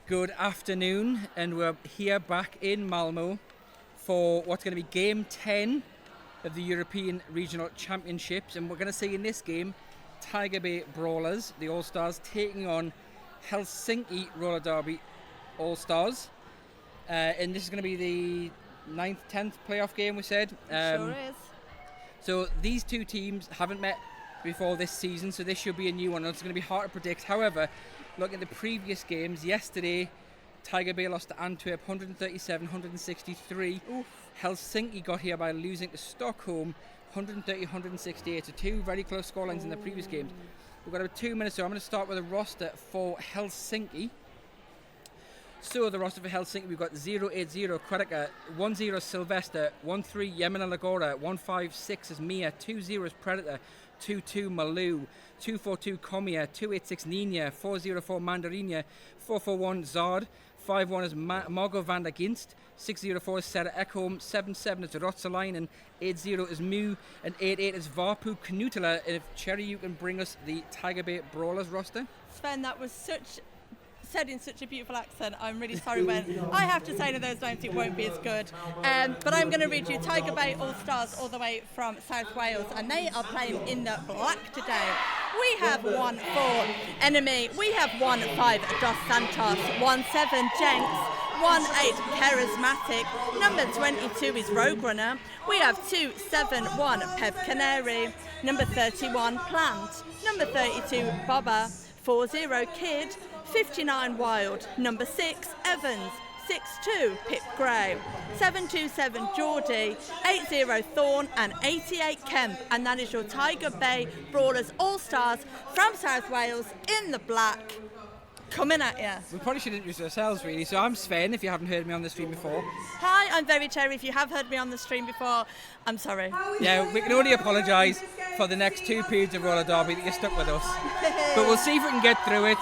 Good afternoon, and we're here back in Malmo for what's going to be Game 10 of the European Regional Championships. And we're going to see in this game Tiger Bay Brawlers, the All-Stars, taking on Helsinki Roller Derby All-Stars. And this is going to be the 9th, 10th playoff game, we said. Sure is. So these two teams haven't met before this season, so this should be a new one. It's going to be hard to predict. However, looking at the previous games, yesterday Tiger Bay lost to Antwerp 137-163. Oof. Helsinki got here by losing to Stockholm 130-168. So two very close scorelines in the previous games. We've got about 2 minutes, so I'm going to start with a roster for Helsinki. So the roster for Helsinki, we've got 080 Kradika, 10 Sylvester, 13 Yemena Lagora, 156 is Mia, 20 is Predator, 22 Malou, 242 Komia, 286 Nina, 404 Mandarina, 441 Zard, 51 is Margot van der Ginst, 604 is Sarah Ekholm, 77 is Rotsalainen, 80 is Mu, and 88 is Varpu Knutela. If Cherry, you can bring us the Tiger Bay Brawlers roster. Sven, that was said in such a beautiful accent. I'm really sorry when I have to say to those names it won't be as good. But I'm going to read you Tiger Bay All-Stars all the way from South Wales, and they are playing in the black today. We have 1-4 Enemy, we have 1-5 Dos Santos, 1-7 Jenks, 1-8 Charismatic, number 22 is Roadrunner, we have 2-7-1 Pev Canary, number 31 Plant, number 32 Bobber, 40 Kid, 59 Wild, number 6 Evans, 62 Pip Gray, 727 Geordie, 80 Thorn and 88 Kemp, and that is your Tiger Bay Brawlers All-Stars from South Wales in the black, coming at you. We probably should introduce ourselves really. So I'm Sven, if you haven't heard me on the stream before. Hi, I'm Very Cherry. If you have heard me on the stream before, I'm sorry. Yeah, we can only apologise for the next 2 periods of roller derby that you're stuck with us. But we'll see if we can get through it.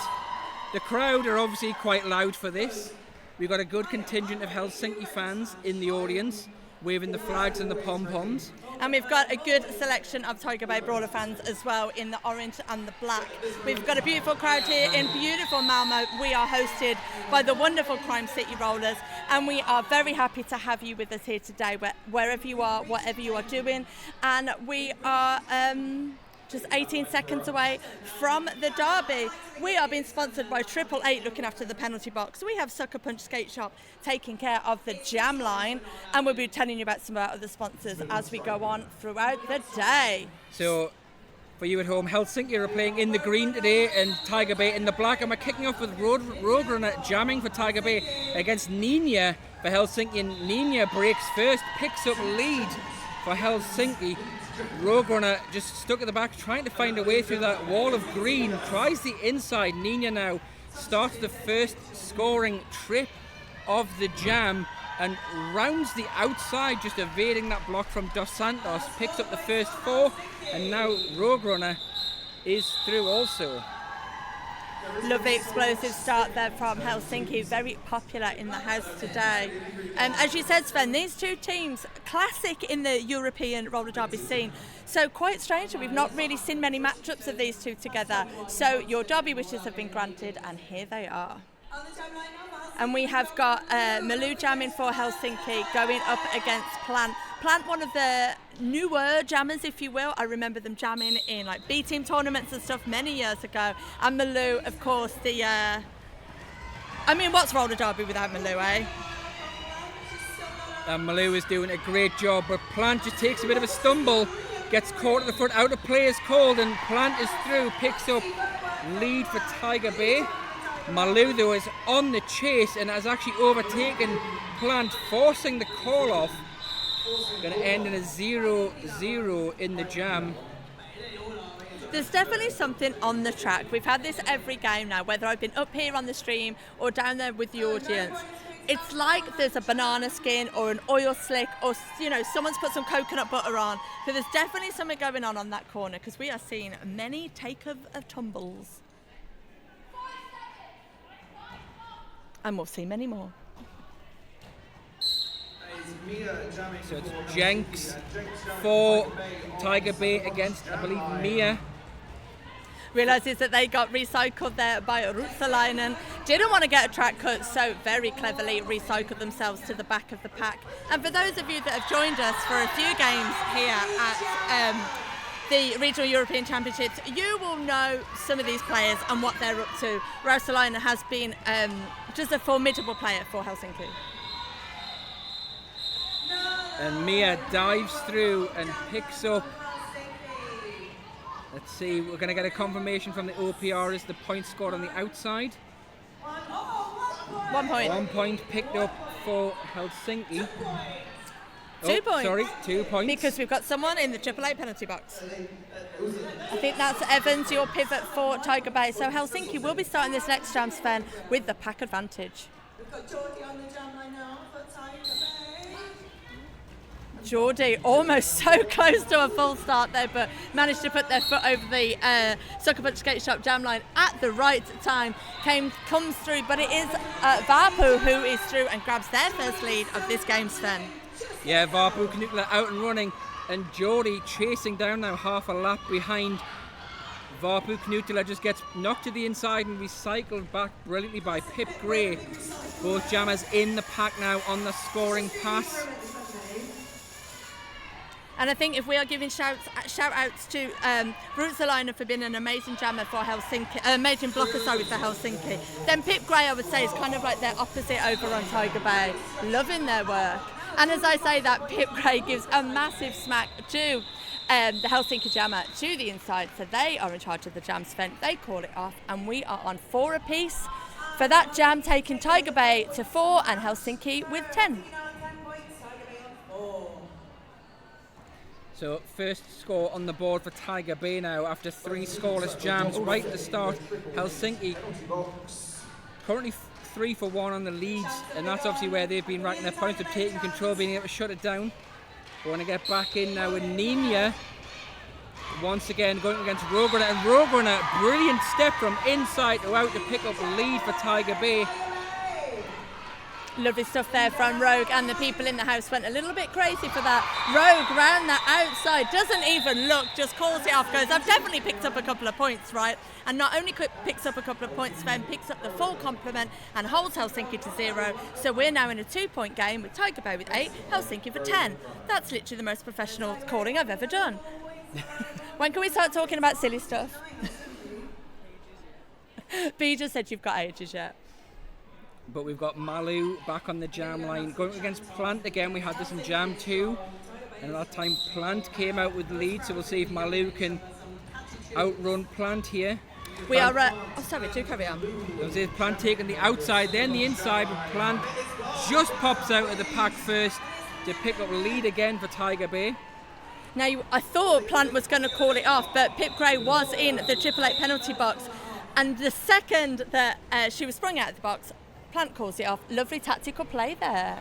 The crowd are obviously quite loud for this. We've got a good contingent of Helsinki fans in the audience, waving the flags and the pom-poms. And we've got a good selection of Tiger Bay Brawler fans as well in the orange and the black. We've got a beautiful crowd here in beautiful Malmo. We are hosted by the wonderful Crime City Rollers, and we are very happy to have you with us here today, wherever you are, whatever you are doing. And we are just 18 seconds away from the derby. We are being sponsored by 888 looking after the penalty box. We have Sucker Punch Skate Shop taking care of the jam line, and we'll be telling you about some of our other sponsors as we go on throughout the day. So for you at home, Helsinki are playing in the green today and Tiger Bay in the black, and we're kicking off with Roadrunner jamming for Tiger Bay against Nina for Helsinki, and Nina breaks first, picks up lead for Helsinki. Roadrunner just stuck at the back, trying to find a way through that wall of green, tries the inside. Nina now starts the first scoring trip of the jam and rounds the outside, just evading that block from Dos Santos, picks up the first 4, and now Roadrunner is through also. Lovely explosive start there from Helsinki, very popular in the house today. As you said, Sven, these two teams, classic in the European roller derby scene. So quite strange, we've not really seen many matchups of these two together. So your derby wishes have been granted, and here they are. And we have got Malou jamming for Helsinki, going up against Plant. Plant, one of the newer jammers, if you will. I remember them jamming in like B-team tournaments and stuff many years ago. And Malou, of course, what's roller derby without Malou, eh? And Malou is doing a great job, but Plant just takes a bit of a stumble, gets caught at the front, out of play is called, and Plant is through, picks up lead for Tiger Bay. Malou, though, is on the chase and has actually overtaken Plant, forcing the call off. Going to end in a 0-0 in the jam. There's definitely something on the track. We've had this every game now, whether I've been up here on the stream or down there with the audience. It's like there's a banana skin or an oil slick, or someone's put some coconut butter on. So there's definitely something going on that corner, because we are seeing many take of tumbles. And we'll see many more. So it's Jenks for Tiger Bay against, I believe, Mia. realises that they got recycled there by Ruotsalainen. Didn't want to get a track cut, so very cleverly recycled themselves to the back of the pack. And for those of you that have joined us for a few games here at the Regional European Championships, you will know some of these players and what they're up to. Ruotsalainen has been just a formidable player for Helsinki. And Mia dives through and picks up. Let's see, we're going to get a confirmation from the OPR as the point scored on the outside. 1 point. 1 point picked up for Helsinki. 2 points. Sorry, 2 points. Because we've got someone in the 888 penalty box. I think that's Evans, your pivot for Tiger Bay. So Helsinki will be starting this next jam, Sven, with the pack advantage. We've got Geordie on the jam line now for Tiger Bay. Geordie almost so close to a full start there, but managed to put their foot over the Sucker Punch Skate Shop jam line at the right time. Comes through, but it is Vapu who is through and grabs their first lead of this game, Sven. Yeah, Vapu Knutla out and running, and Geordie chasing down now half a lap behind. Vapu Knutla just gets knocked to the inside and recycled back brilliantly by Pip Gray. Both jammers in the pack now on the scoring pass. And I think if we are giving shout outs to Ruotsalainen for being an amazing jammer for Helsinki, amazing blocker, for Helsinki, then Pip Gray, I would say, is kind of like their opposite over on Tiger Bay, loving their work. And as I say that, Pip Gray gives a massive smack to the Helsinki jammer to the inside, so they are in charge of the jam, Sven. They call it off, and we are on 4 apiece for that jam, taking Tiger Bay to 4 and Helsinki with 10. So first score on the board for Tiger Bay now after 3 scoreless jams right at the start. Helsinki currently 3 for 1 on the leads, and that's obviously where they've been ranking their points, of taking control, being able to shut it down. We want to get back in now with Nina once again going against Roadrunner, and Roadrunner, brilliant step from inside to out to pick up the lead for Tiger Bay. Lovely stuff there from Rogue, and the people in the house went a little bit crazy for that. Rogue ran that outside, doesn't even look, just calls it off, goes, I've definitely picked up a couple of points, right? And not only picks up a couple of points, Sven picks up the full complement and holds Helsinki to 0. So we're now in a 2-point game with Tiger Bay with 8, Helsinki for 10. That's literally the most professional calling I've ever done. When can we start talking about silly stuff? B just said you've got ages yet. But we've got Malu back on the jam line going against Plant again. We had this in jam 2, and that time Plant came out with the lead, so we'll see if Malu can outrun Plant here. We are sorry, do carry on. Plant taking the outside, then the inside, but Plant just pops out of the pack first to pick up the lead again for Tiger Bay. Now I thought Plant was going to call it off, but Pip Gray was in the 888 penalty box, and the second that she was sprung out of the box, Plant calls it off. Lovely tactical play there.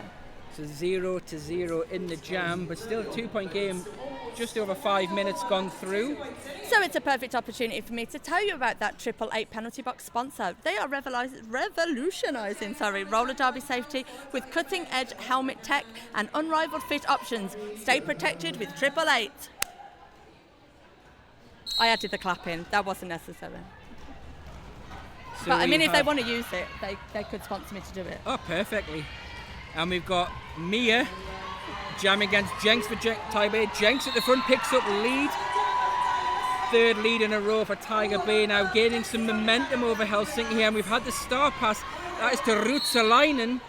So 0-0 in the jam, but still a 2-point game. Just over 5 minutes gone through. So it's a perfect opportunity for me to tell you about that 888 penalty box sponsor. They are revolutionising roller derby safety with cutting-edge helmet tech and unrivaled fit options. Stay protected with 888. I added the clap in. That wasn't necessary. So but I mean, if they want to use it, they could sponsor me to do it. Oh, perfectly. And we've got Mia jamming against Jenks for Tiger Bay. Jenks at the front picks up lead. 3rd lead in a row for Tiger Bay now, gaining some momentum over Helsinki here. And we've had the star pass. That is to Ruotsalainen.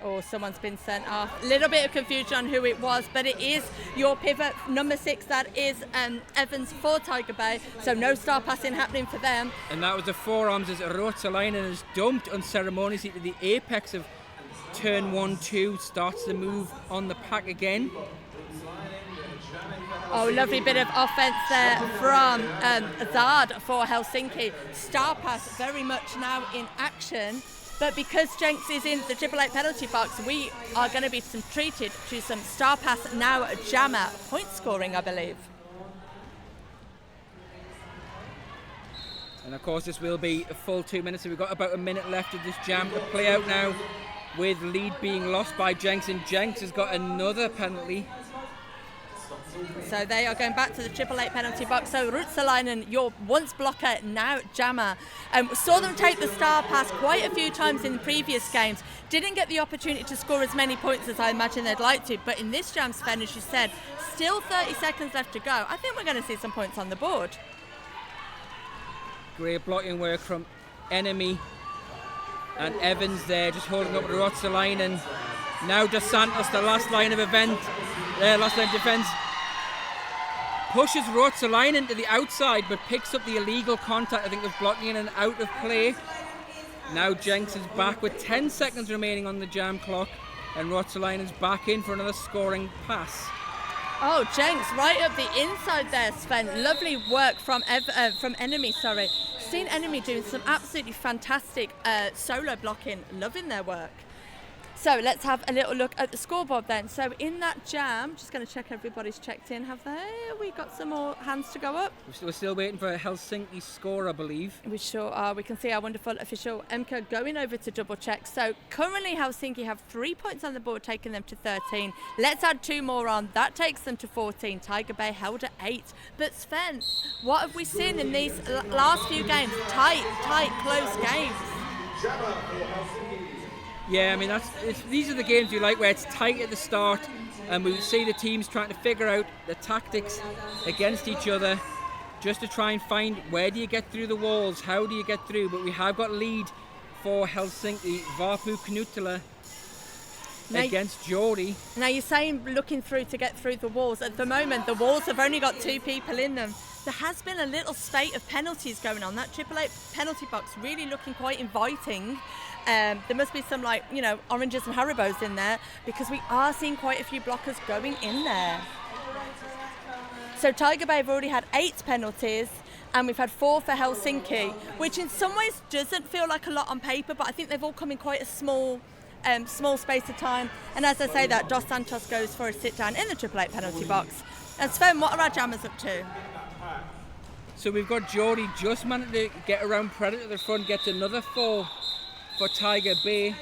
Oh, someone's been sent off. A little bit of confusion on who it was, but it is your pivot, number 6, that is Evans for Tiger Bay. So no star passing happening for them. And that was the forearms as Ruotsalainen is dumped unceremoniously to the apex of turn 1-2, starts the move on the pack again. Oh, lovely bit of offence there from Zard for Helsinki. Star pass very much now in action. But because Jenks is in the 888 penalty box, we are going to be treated to some star pass now jammer point scoring, I believe. And of course this will be a full 2 minutes, so we've got about a minute left of this jam to play out now, with lead being lost by Jenks, and Jenks has got another penalty. So they are going back to the 888 penalty box. So Ruotsalainen, your once blocker, now jammer. Saw them take the star pass quite a few times in the previous games. Didn't get the opportunity to score as many points as I imagine they'd like to. But in this jam, Sven, as you said, still 30 seconds left to go. I think we're going to see some points on the board. Great blocking work from Enemy and Evans there, just holding up Ruotsalainen. Now Dos Santos, the last line of defence, pushes Ruotsalainen to the outside, but picks up the illegal contact. I think of blocking in and out of play. Now Jenks is back with 10 seconds remaining on the jam clock, and Ruotsalainen's back in for another scoring pass. Oh, Jenks right up the inside there, Sven. Lovely work from Enemy, sorry. Seen Enemy doing some absolutely fantastic solo blocking. Loving their work. So let's have a little look at the scoreboard then. So in that jam, just going to check everybody's checked in, have they? We got some more hands to go up. We're still waiting for a Helsinki score, I believe. We sure are. We can see our wonderful official Emka going over to double check. So currently Helsinki have 3 points on the board, taking them to 13. Let's add 2 more on. That takes them to 14. Tiger Bay held at 8. But Sven, what have we seen in these last few games? Tight, close games. Yeah, I mean, these are the games you like where it's tight at the start and we see the teams trying to figure out the tactics against each other just to try and find where do you get through the walls, how do you get through. But we have got lead for Helsinki, Vapu Knutila against Geordie. Now you're saying looking through to get through the walls. At the moment, the walls have only got 2 people in them. There has been a little spate of penalties going on. That 888 penalty box really looking quite inviting. There must be some oranges and Haribos in there because we are seeing quite a few blockers going in there. So Tiger Bay have already had 8 penalties and we've had 4 for Helsinki, which in some ways doesn't feel like a lot on paper, but I think they've all come in quite a small space of time. And as I say that, Dos Santos goes for a sit down in the 888 penalty box. And Sven, what are our jammers up to? So we've got Geordie just managed to get around Predator at the front, gets another 4 for Tiger Bay.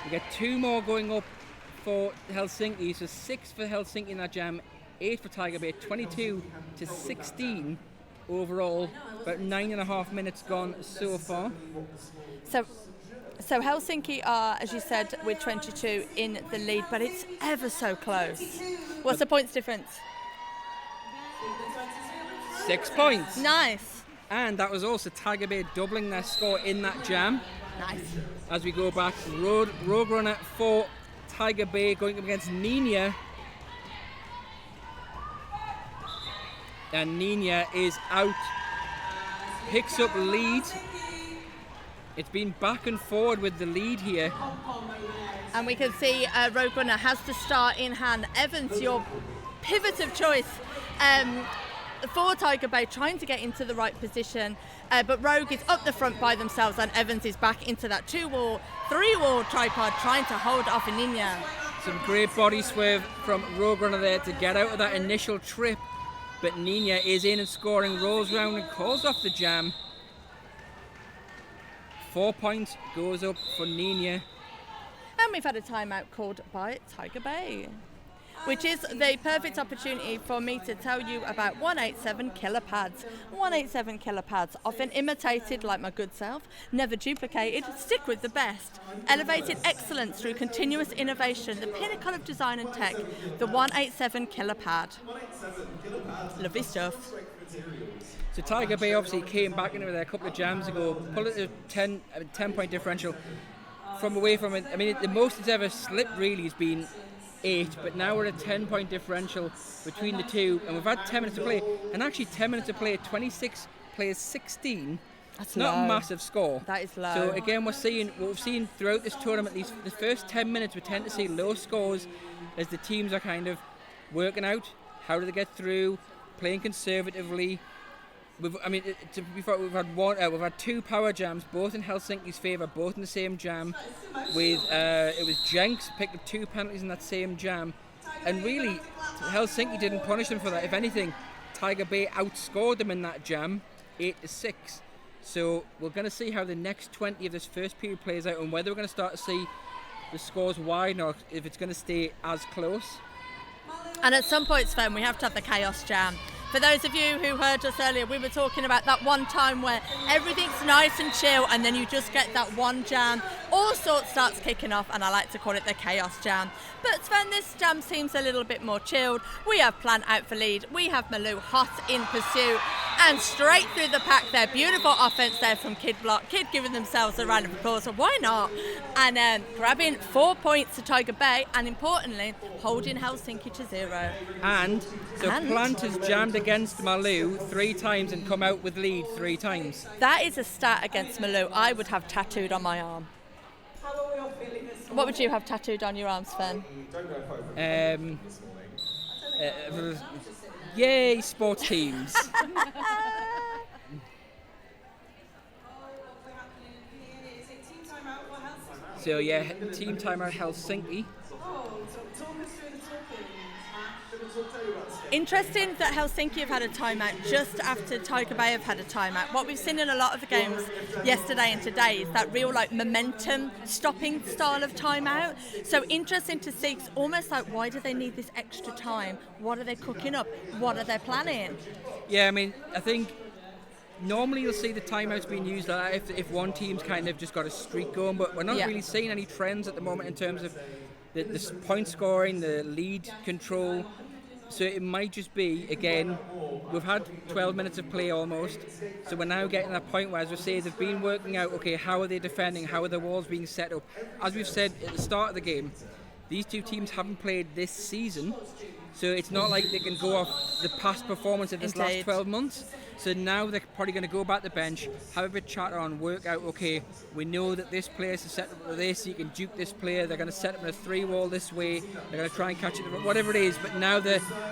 We get 2 more going up for Helsinki, so 6 for Helsinki in that jam, 8 for Tiger Bay, 22 to 16 overall. About 9.5 minutes gone so far. So Helsinki are, as you said, with 22 in the lead, but it's ever so close. What's the points difference? 6 points. Nice. And that was also Tiger Bay doubling their score in that jam. Nice. As we go back, Rogue Runner for Tiger Bay going up against Nina. And Nina is out. Picks up lead. It's been back and forward with the lead here. And we can see Rogue Runner has the star in hand. Evans, your pivot of choice. For Tiger Bay, trying to get into the right position, but Rogue is up the front by themselves and Evans is back into that 2-wall, 3-wall tripod trying to hold off Nina. Some great body swerve from Rogue Runner there to get out of that initial trip, but Nina is in and scoring, rolls round and calls off the jam. 4 points goes up for Nina. And we've had a timeout called by Tiger Bay, which is the perfect opportunity for me to tell you about 187 killer pads. 187 killer pads, often imitated like my good self, never duplicated, stick with the best. Elevated excellence through continuous innovation, the pinnacle of design and tech, the 187 killer pad. Lovely stuff. So Tiger Bay obviously came back into there a couple of jams ago, pulled it to 10 point differential from away from it. I mean, the most it's ever slipped really has been 8, but now we're at a 10 point differential between the two, and we've had 10 minutes to play, and actually 10 minutes to play at 26 players 16. That's not low. a massive score. That is low. So again, what we've seen throughout this tournament, the first 10 minutes we tend to see low scores as the teams are kind of working out how do they get through, playing conservatively. We've had 2 power jams, both in Helsinki's favour, both in the same jam. It was Jenks picked up 2 penalties in that same jam, and really Helsinki didn't punish them for that. If anything, Tiger Bay outscored them in that jam, 8-6. So we're going to see how the next 20 of this first period plays out, and whether we're going to start to see the scores widen or if it's going to stay as close. And at some point, Sven, we have to have the chaos jam. For those of you who heard us earlier, we were talking about that one time where everything's nice and chill and then you just get that one jam. All sorts starts kicking off, and I like to call it the chaos jam. But Sven, this jam seems a little bit more chilled. We have Plant out for lead. We have Malou hot in pursuit. And straight through the pack there. Beautiful offense there from Kid Block. Kid giving themselves a round of applause. So why not? And grabbing 4 points to Tiger Bay. And importantly, holding Helsinki to 0. And Plant has jammed against Malou 3 times and come out with lead 3 times. That is a stat against Malou I would have tattooed on my arm. How are we all feeling this What would you have tattooed on your arm, Sven? Yay, sports teams. So yeah, team timeout Helsinki. Interesting that Helsinki have had a timeout just after Tiger Bay have had a timeout. What we've seen in a lot of the games yesterday and today is that real momentum stopping style of timeout. So interesting to see, it's almost like, why do they need this extra time? What are they cooking up? What are they planning? Yeah, I mean, I think normally you'll see the timeouts being used like that if one team's kind of just got a streak going, but we're not really seeing any trends at the moment in terms of the point scoring, the lead control. So it might just be, again, we've had 12 minutes of play almost, so we're now getting that point where, as we say, they've been working out, okay, how are they defending, how are the walls being set up. As we've said at the start of the game, these two teams haven't played this season, so it's not like they can go off the past performance of this last 12 months. So now they're probably going to go back to the bench, have a bit of chatter on, work out, okay, we know that this player is set up with this, you can duke this player, they're going to set up in a 3-wall this way, they're going to try and catch it, whatever it is, but now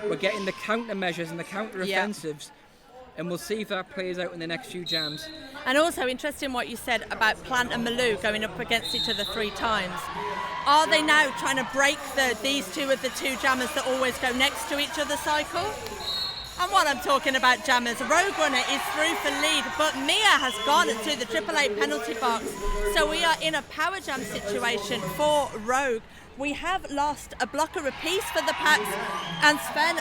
we're getting the counter-measures and the counter-offensives, and we'll see if that plays out in the next few jams. And also interesting what you said about Plant and Malou going up against each other 3 times. Are they now trying to break these two of the 2 jammers that always go next to each other cycle? And what I'm talking about, jammers, Rogue Runner is through for lead, but Mia has gone to the 888 penalty box. So we are in a power jam situation for Rogue. We have lost a blocker apiece for the packs, and Sven,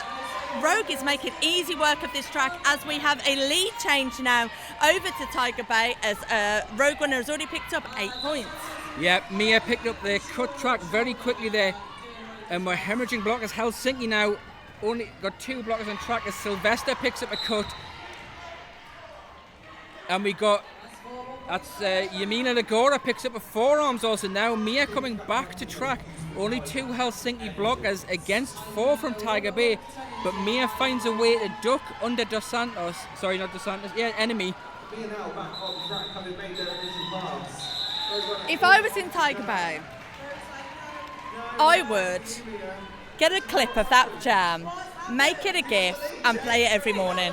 Rogue is making easy work of this track as we have a lead change now over to Tiger Bay as Rogue Runner has already picked up 8 points. Yeah, Mia picked up the cut track very quickly there, and we're hemorrhaging blockers. Helsinki now only got 2 blockers on track as Sylvester picks up a cut, and we got Yamina Lagora picks up a forearms also. Now Mia coming back to track, only 2 Helsinki blockers against 4 from Tiger Bay, but Mia finds a way to duck under enemy. If I was in Tiger Bay, I would get a clip of that jam, make it a GIF, and play it every morning.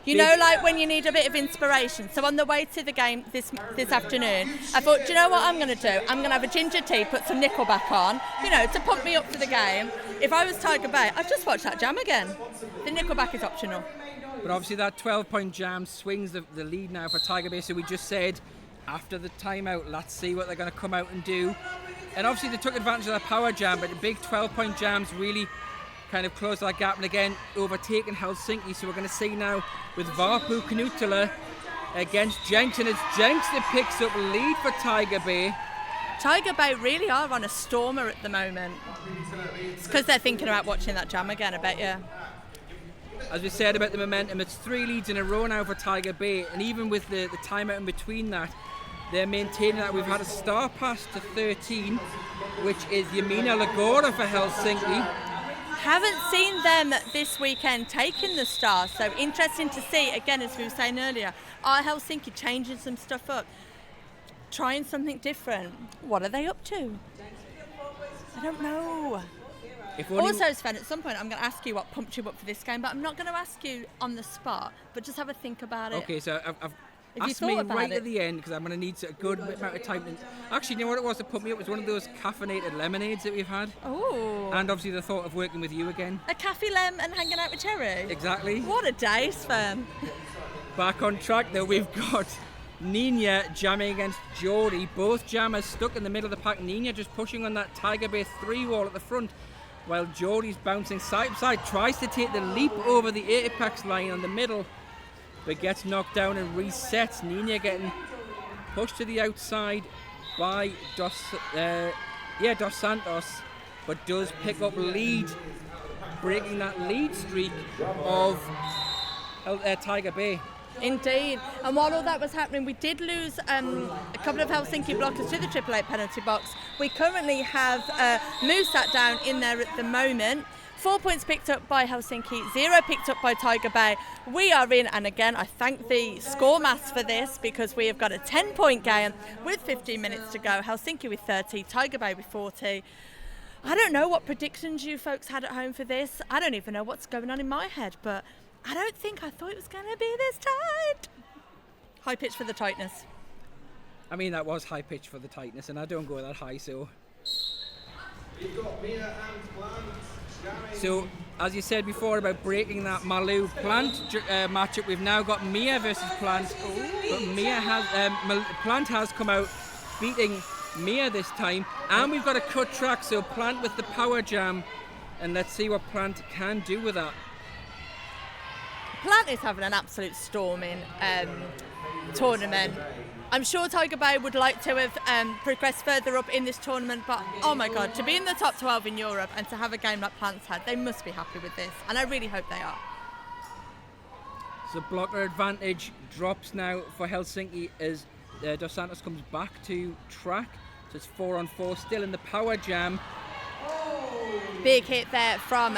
You know, like when you need a bit of inspiration. So on the way to the game this afternoon, I thought, do you know what I'm going to do? I'm going to have a ginger tea, put some Nickelback on, to pump me up for the game. If I was Tiger Bay, I'd just watch that jam again. The Nickelback is optional. But obviously that 12-point jam swings the lead now for Tiger Bay. So we just said, after the timeout, let's see what they're going to come out and do. And obviously they took advantage of that power jam, but the big 12-point jams really kind of closed that gap, and again overtaken Helsinki. So we're going to see now with Varpu Knutila against Jenks, and it's Jenks that picks up lead for Tiger Bay. Tiger Bay really are on a stormer at the moment. It's because they're thinking about watching that jam again, I bet you. As we said about the momentum, it's 3 leads in a row now for Tiger Bay, and even with the timeout in between that, they're maintaining that. We've had a star pass to 13, which is Yamina Lagora for Helsinki. Haven't seen them this weekend taking the star, so interesting to see, again, as we were saying earlier, are Helsinki changing some stuff up, trying something different? What are they up to? I don't know. Also, Sven, at some point I'm going to ask you what pumped you up for this game, but I'm not going to ask you on the spot, but just have a think about it. Okay, so I've asked me right at the end, because I'm going to need a good amount of time. Actually, you know what it was that put me up? It was one of those caffeinated lemonades that we've had. Oh. And obviously the thought of working with you again. A cafe lem and hanging out with Cherry? Exactly. What a day, Sven. Back on track though, we've got Nina jamming against Jody. Both jammers stuck in the middle of the pack. Nina just pushing on that Tiger Bay 3 wall at the front. while Geordie's bouncing side to side, tries to take the leap over the apex line on the middle, but gets knocked down and resets. Nina getting pushed to the outside by Dos Santos, but does pick up lead, breaking that lead streak of Tiger Bay. Indeed. And while all that was happening, we did lose a couple of Helsinki blockers to the 888 penalty box. We currently have Moo sat down in there at the moment. 4 points picked up by Helsinki, 0 picked up by Tiger Bay. We are in, and again, I thank the score maths for this, because we have got a 10-point game with 15 minutes to go. Helsinki with 30, Tiger Bay with 40. I don't know what predictions you folks had at home for this. I don't even know what's going on in my head, but I thought it was going to be this tight. High pitch for the tightness. I mean, that was high pitch for the tightness, and I don't go that high, so. You've got Mia and Plant. So, as you said before about breaking that Malou Plant matchup, we've now got Mia versus Plant. But Plant has come out beating Mia this time, and we've got a cut track, so Plant with the power jam, and let's see what Plant can do with that. Plant is having an absolute storming tournament. I'm sure Tiger Bay would like to have progressed further up in this tournament, but oh my God, to be in the top 12 in Europe and to have a game like Plant's had, they must be happy with this, and I really hope they are. So blocker advantage drops now for Helsinki as Dos Santos comes back to track. So it's 4-on-4, still in the power jam. Big hit there from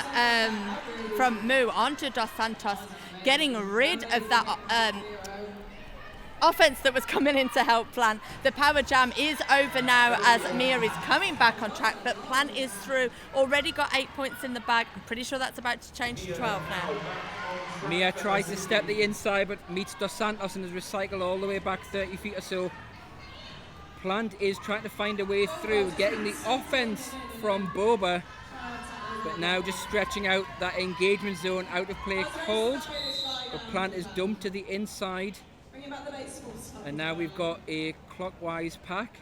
Moo onto Dos Santos, getting rid of that offense that was coming in to help Plant. The power jam is over now as Mia is coming back on track, but Plant is through, already got 8 points in the bag. I'm pretty sure that's about to change to 12 now. Mia tries to step the inside but meets Dos Santos and is recycled all the way back 30 feet or so. Plant is trying to find a way through, getting the offense from Boba, but now just stretching out that engagement zone, out of play called. But Plant is dumped to the inside. And now we've got a clockwise pack.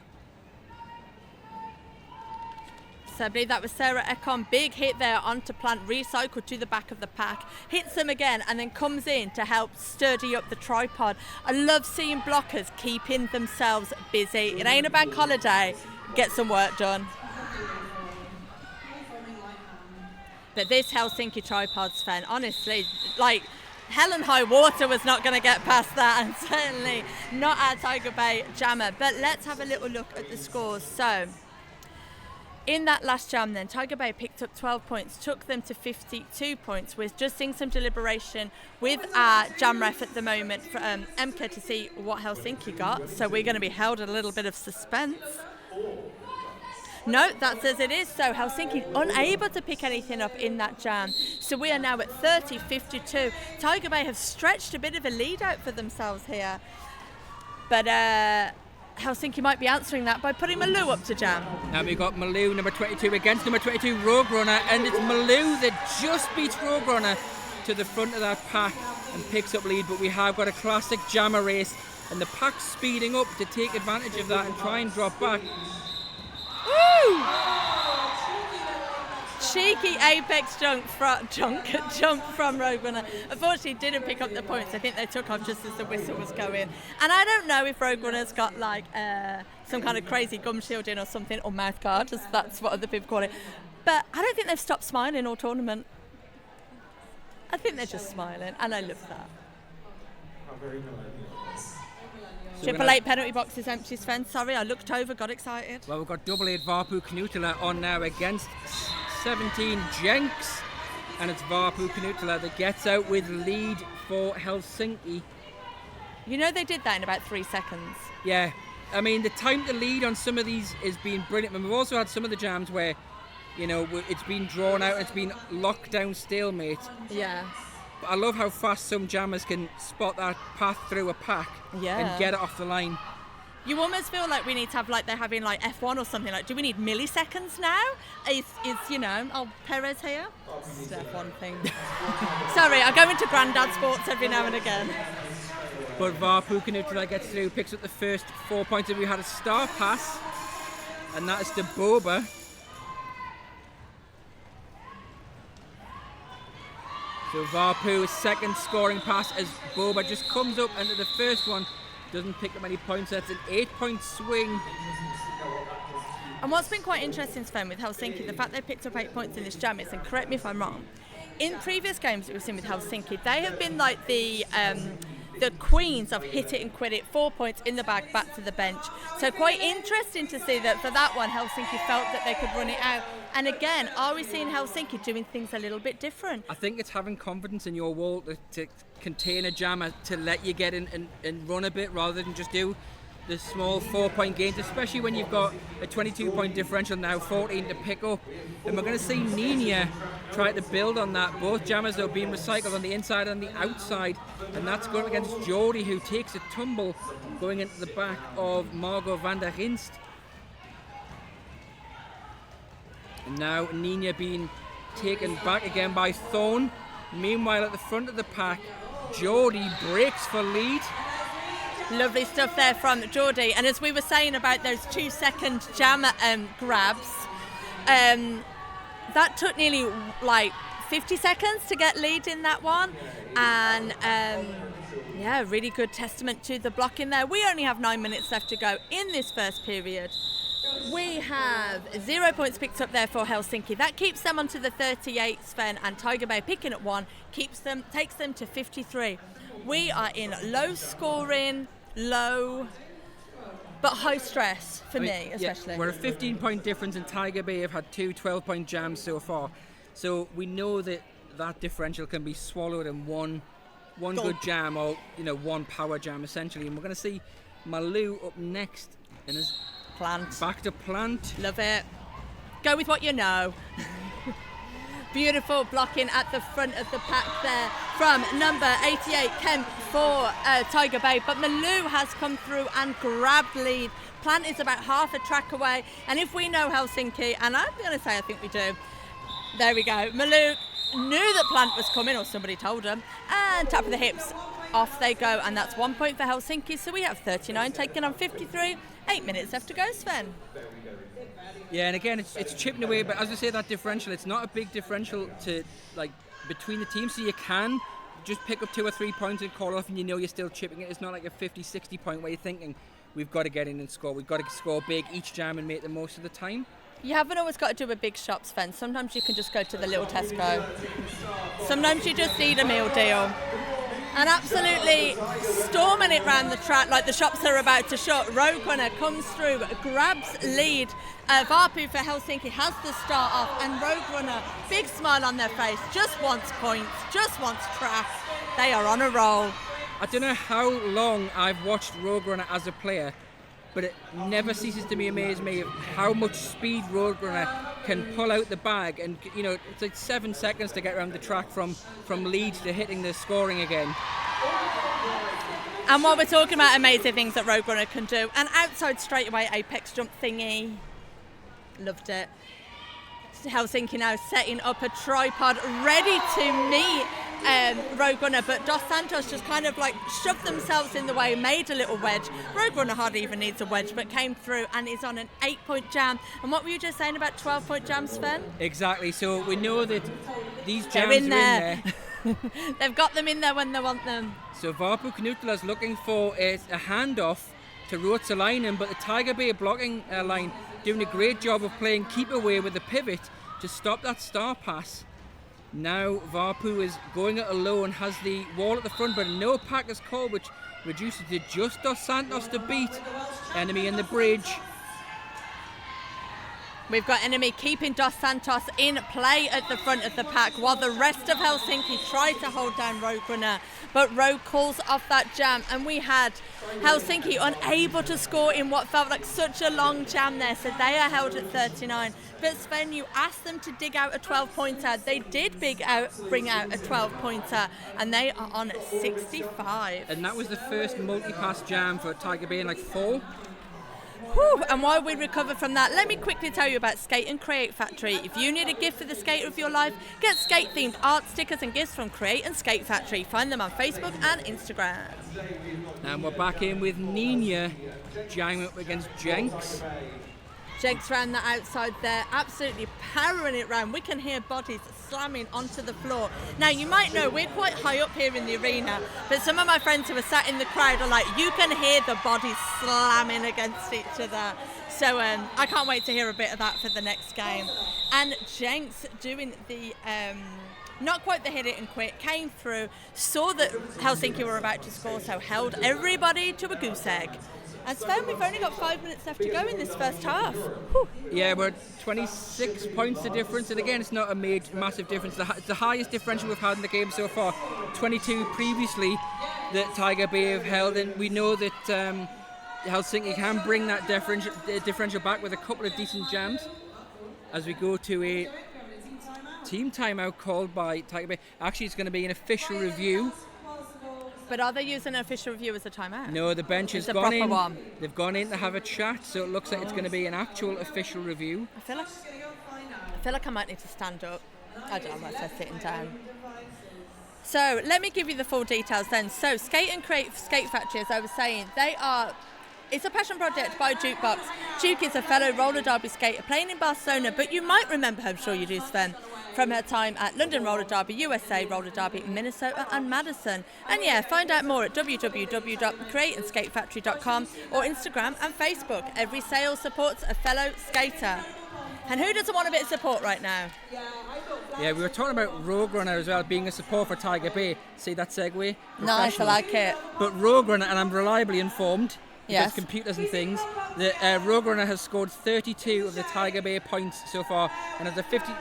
So I believe that was Sarah Ekon. Big hit there onto Plant, recycled to the back of the pack. Hits them again and then comes in to help sturdy up the tripod. I love seeing blockers keeping themselves busy. It ain't a bank holiday. Get some work done. But this Helsinki tripod, Sven, honestly, like, hell and high water was not going to get past that, and certainly not our Tiger Bay jammer. But let's have a little look at the scores. So, in that last jam then, Tiger Bay picked up 12 points, took them to 52 points. We're just seeing some deliberation with our jam ref at the moment for Emke to see what Helsinki got. So we're going to be held in a little bit of suspense. No, that's as it is. So Helsinki unable to pick anything up in that jam. So we are now at 30-52. Tiger Bay have stretched a bit of a lead out for themselves here. But Helsinki might be answering that by putting Malou up to jam. Now we've got Malou, number 22, against number 22, Rogue Runner, and it's Malou that just beats Rogue Runner to the front of that pack and picks up lead. But we have got a classic jammer race, and the pack's speeding up to take advantage of that and try and drop back. Woo! Cheeky apex jump from Rogue Runner. Unfortunately, didn't pick up the points. I think they took off just as the whistle was going. And I don't know if Rogue Runner's got like some kind of crazy gum shielding or something, or mouth guard, as that's what other people call it. But I don't think they've stopped smiling all tournament. I think they're just smiling, and I love that. So 888 penalty box is empty, Sven. Sorry, I looked over, got excited. Well, we've got double 8 Varpu Knutila on now against 17 Jenks, and it's Varpu Knutila that gets out with lead for Helsinki. You know they did that in about 3 seconds. Yeah, I mean the time to lead on some of these is being brilliant, and we've also had some of the jams where, you know, it's been drawn out, it's been locked down stalemate. Yeah. But I love how fast some jammers can spot that path through a pack and get it off the line. You almost feel like we need to have, like they're having like F1 or something. Like, do we need milliseconds now? Is you know, Perez here? It's an F1 thing. Sorry, I go into Grandad Sports every now and again. But Varpu Knutila gets through, picks up the first 4 points, and we had a star pass, and that is to Boba. So Varpu's second scoring pass as Boba just comes up into the first one, doesn't pick up any points. That's an 8-point swing. And what's been quite interesting, Sven, with Helsinki, the fact they picked up 8 points in this jam is, and correct me if I'm wrong, in previous games that we've seen with Helsinki, they have been like the queens of hit it and quit it, 4 points in the bag, back to the bench. So quite interesting to see that for that one, Helsinki felt that they could run it out. And again, are we seeing Helsinki doing things a little bit different? I think it's having confidence in your wall to contain a jam, to let you get in and run a bit rather than just do the small 4-point gains, especially when you've got a 22-point differential now, 14 to pick up. And we're going to see Nina try to build on that. Both jammers though being recycled on the inside and the outside, and that's going against Jodie, who takes a tumble going into the back of Margot van der Rinst. And now Nina being taken back again by Thorne. Meanwhile, at the front of the pack, Jodie breaks for lead. Lovely stuff there from Jodie. And as we were saying about those 2-second jam grabs, that took nearly like 50 seconds to get lead in that one. And yeah, really good testament to the block in there. We only have 9 minutes left to go in this first period. We have 0 points picked up there for Helsinki. That keeps them onto the 38, Sven, and Tiger Bay picking at 1 takes them to 53. We are in low scoring, low but high stress for me, especially. Yeah, we're a 15-point difference, and Tiger Bay have had 2 12-point jams so far. So we know that differential can be swallowed in one good jam, or one power jam essentially. And we're going to see Malou up next in his Plant. Back to Plant. Love it. Go with what you know. Beautiful blocking at the front of the pack there from number 88, Kemp, for Tiger Bay. But Malou has come through and grabbed lead. Plant is about half a track away. And if we know Helsinki, and I'm going to say I think we do, there we go. Malou knew that Plant was coming, or somebody told him, and tap of the hips. Off they go, and that's 1 point for Helsinki. So we have 39 taken on 53. 8 minutes left to go, Sven. Yeah, and again, it's chipping away, but as I say, that differential, it's not a big differential to between the teams, so you can just pick up 2 or 3 points and call off, and you're still chipping it. It's not like a 50-60 point where you're thinking we've got to get in and score. We've got to score big each jam and make the most of the time. You haven't always got to do a big shop, Sven. Sometimes you can just go to the little Tesco. Sometimes you just need a meal deal. And absolutely storming it round the track like the shops are about to shut. Rogue Runner comes through, grabs lead. Varpu for Helsinki has to start off, and Rogue Runner, big smile on their face, just wants points, just wants track. They are on a roll. I don't know how long I've watched Rogue Runner as a player, but it never ceases to amaze me of how much speed Rogue Runner can pull out the bag, and it's like 7 seconds to get around the track from lead to hitting the scoring again. And while we're talking about amazing things that Rogue Runner can do, an outside straightaway apex jump thingy, loved it. Helsinki now setting up a tripod ready to meet Rogue Runner, but Dos Santos just kind of shoved themselves in the way, made a little wedge. Rogue Runner hardly even needs a wedge, but came through and is on an 8-point jam. And what were you just saying about 12-point jams, Sven? Exactly, so we know that these jams are in there. They've got them in there when they want them. So Varpu Knutela's looking for a handoff to Ruotsalainen, but the Tiger Bay blocking line doing a great job of playing keep away with the pivot to stop that star pass. Now Varpu is going it alone, has the wall at the front, but no pack is called, which reduces to just Dos Santos to beat enemy in the bridge. We've got enemy keeping Dos Santos in play at the front of the pack, while the rest of Helsinki try to hold down Rogue Runner. But Rogue calls off that jam, and we had Helsinki unable to score in what felt like such a long jam there, so they are held at 39. But Sven, you asked them to dig out a 12-pointer. They did bring out a 12-pointer, and they are on 65. And that was the first multi-pass jam for Tiger Bay in 4. Whew. And while we recover from that, let me quickly tell you about Skate and Create Factory. If you need a gift for the skater of your life, get skate-themed art, stickers and gifts from Create and Skate Factory. Find them on Facebook and Instagram. And we're back in with Nina jamming up against Jenks. Jenks round the outside there, absolutely powering it round. We can hear bodies slamming onto the floor. Now, you might know we're quite high up here in the arena, but some of my friends who are sat in the crowd are like, you can hear the bodies slamming against each other. So I can't wait to hear a bit of that for the next game. And Jenks doing the... not quite the hit it and quit, came through, saw that Helsinki were about to score, so held everybody to a goose egg. And Sven, we've only got 5 minutes left to go in this first half. Whew. Yeah, we're 26 points the difference, and again, it's not a massive difference. It's the highest differential we've had in the game so far. 22 previously that Tiger Bay have held, and we know that Helsinki can bring that differential back with a couple of decent jams as we go to a team timeout called by Tiger Bay. Actually, it's going to be an official review. But are they using an official review as a timeout? No, the bench has gone in. One. They've gone in to have a chat, so it looks like it's going to be an actual official review. I feel like I might need to stand up. I don't know, I might sitting down. So let me give you the full details then. So Skate and Create Skate Factory, as I was saying, it's a passion project by Jukebox. Duke is a fellow roller derby skater playing in Barcelona, but you might remember her, I'm sure you do, Sven, from her time at London Roller Derby, USA Roller Derby, Minnesota and Madison. And yeah, find out more at www.createandskatefactory.com or Instagram and Facebook. Every sale supports a fellow skater. And who doesn't want a bit of support right now? Yeah, we were talking about Rogue Runner as well, being a support for Tiger Bay. See that segue? Nice, I like it. But Rogue Runner, and I'm reliably informed, because yes, computers and things, that Rogue Runner has scored 32 of the Tiger Bay points so far, and has a 50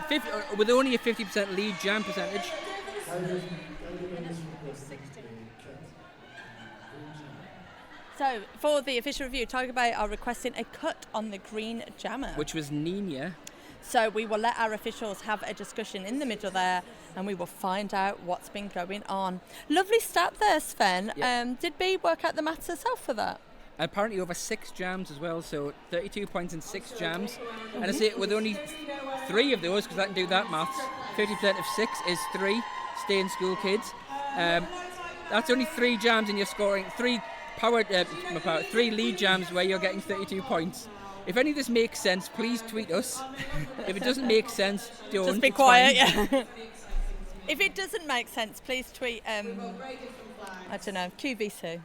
with only a 50% lead jam percentage. So, for the official review, Tiger Bay are requesting a cut on the green jammer, which was Nina. So we will let our officials have a discussion in the middle there, and we will find out what's been going on. Lovely stat there, Sven. Yep. Did B work out the maths herself for that? Apparently over 6 jams as well, so 32 points in 6 jams. And I say with only 3 of those, because I can do that maths, 50% of 6 is 3. Stay in school, kids. That's only 3 jams and you're scoring 3 lead jams where you're getting 32 points. If any of this makes sense, please tweet us. If it doesn't make sense, don't. Just be quiet, yeah. If it doesn't make sense, please tweet, I don't know, QVC.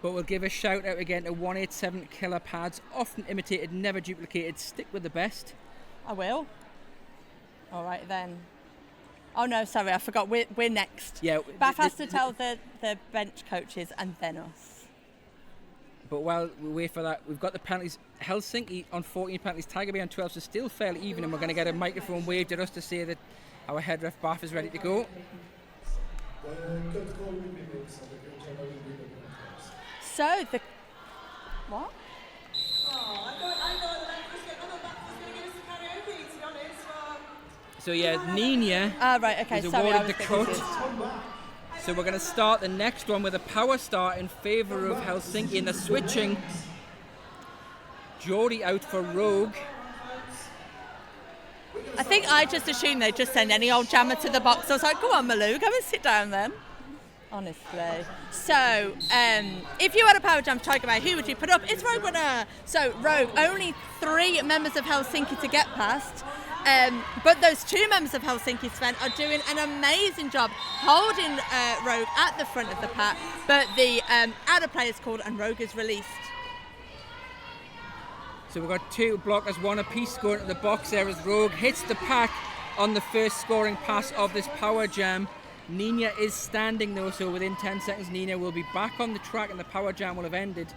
But we'll give a shout out again to 187 Killer Pads, often imitated, never duplicated. Stick with the best. I will. All right then. Oh no, sorry, I forgot. We're next. Yeah. Bath has to tell the bench coaches and then us. But while we wait for that, we've got the penalties. Helsinki on 14 penalties, Tiger Bay on 12, so still fairly even, and we're going to get a microphone waved at us to say that our head ref Bath is ready to go. So the what? So yeah, Nina right, okay, is sorry, awarded the cut. So we're going to start the next one with a power start in favour of Helsinki, and they're switching Geordie out for Rogue. I think I just assumed they'd just send any old jammer to the box. I was like, go on, Malou, go and sit down then. Honestly. So, if you had a power jam to Tiger Bay, who would you put up? It's Rogue Runner. So, Rogue, only 3 members of Helsinki to get past. But those 2 members of Helsinki, Sven, are doing an amazing job holding Rogue at the front of the pack. But the outer player is called and Rogue is released. So we've got 2 blockers, 1 apiece going to the box there as Rogue hits the pack on the first scoring pass of this power jam. Nina is standing though, so within 10 seconds Nina will be back on the track and the power jam will have ended.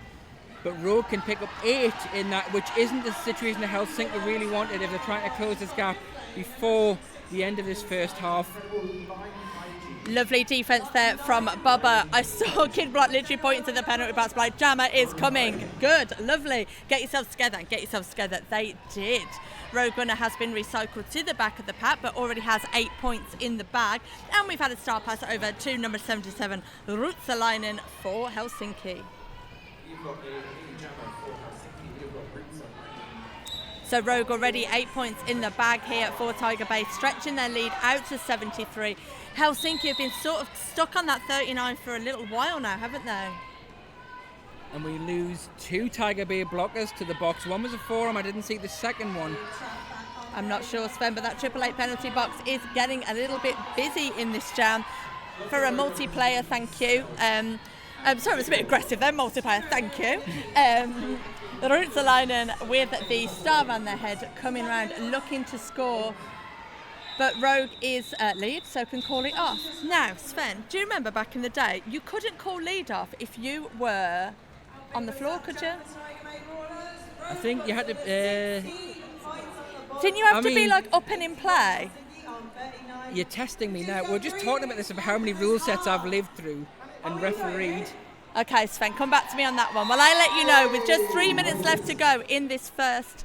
But Rogue can pick up 8 in that, which isn't the situation that Helsinki really wanted if they're trying to close this gap before the end of this first half. Lovely defence there from Bubba. I saw Kid Block literally pointing to the penalty box like, jammer is coming. Good, lovely. Get yourselves together and get yourselves together. They did. Rogue Runner has been recycled to the back of the pack but already has 8 points in the bag. And we've had a star pass over to number 77, Ruotsalainen for Helsinki. So Rogue already 8 points in the bag here for Tiger Bay, stretching their lead out to 73. Helsinki have been sort of stuck on that 39 for a little while now, haven't they? And we lose 2 Tiger Bay blockers to the box. One was a forearm. I didn't see the second one. I'm not sure, Sven, but that 888 penalty box is getting a little bit busy in this jam. For a multiplayer, thank you. Sorry, it was a bit aggressive then, multiplayer, thank you. Ruotsalainen with the star on their head coming round looking to score. But Rogue is lead, so can call it off. Now, Sven, do you remember back in the day, you couldn't call lead off if you were on the floor, could you? I think you had to... Didn't you have to be like up and in play? You're testing me now. We're just talking about this, about how many rule sets I've lived through and refereed. Okay, Sven, come back to me on that one. Well, I let you know, with just 3 minutes left to go in this first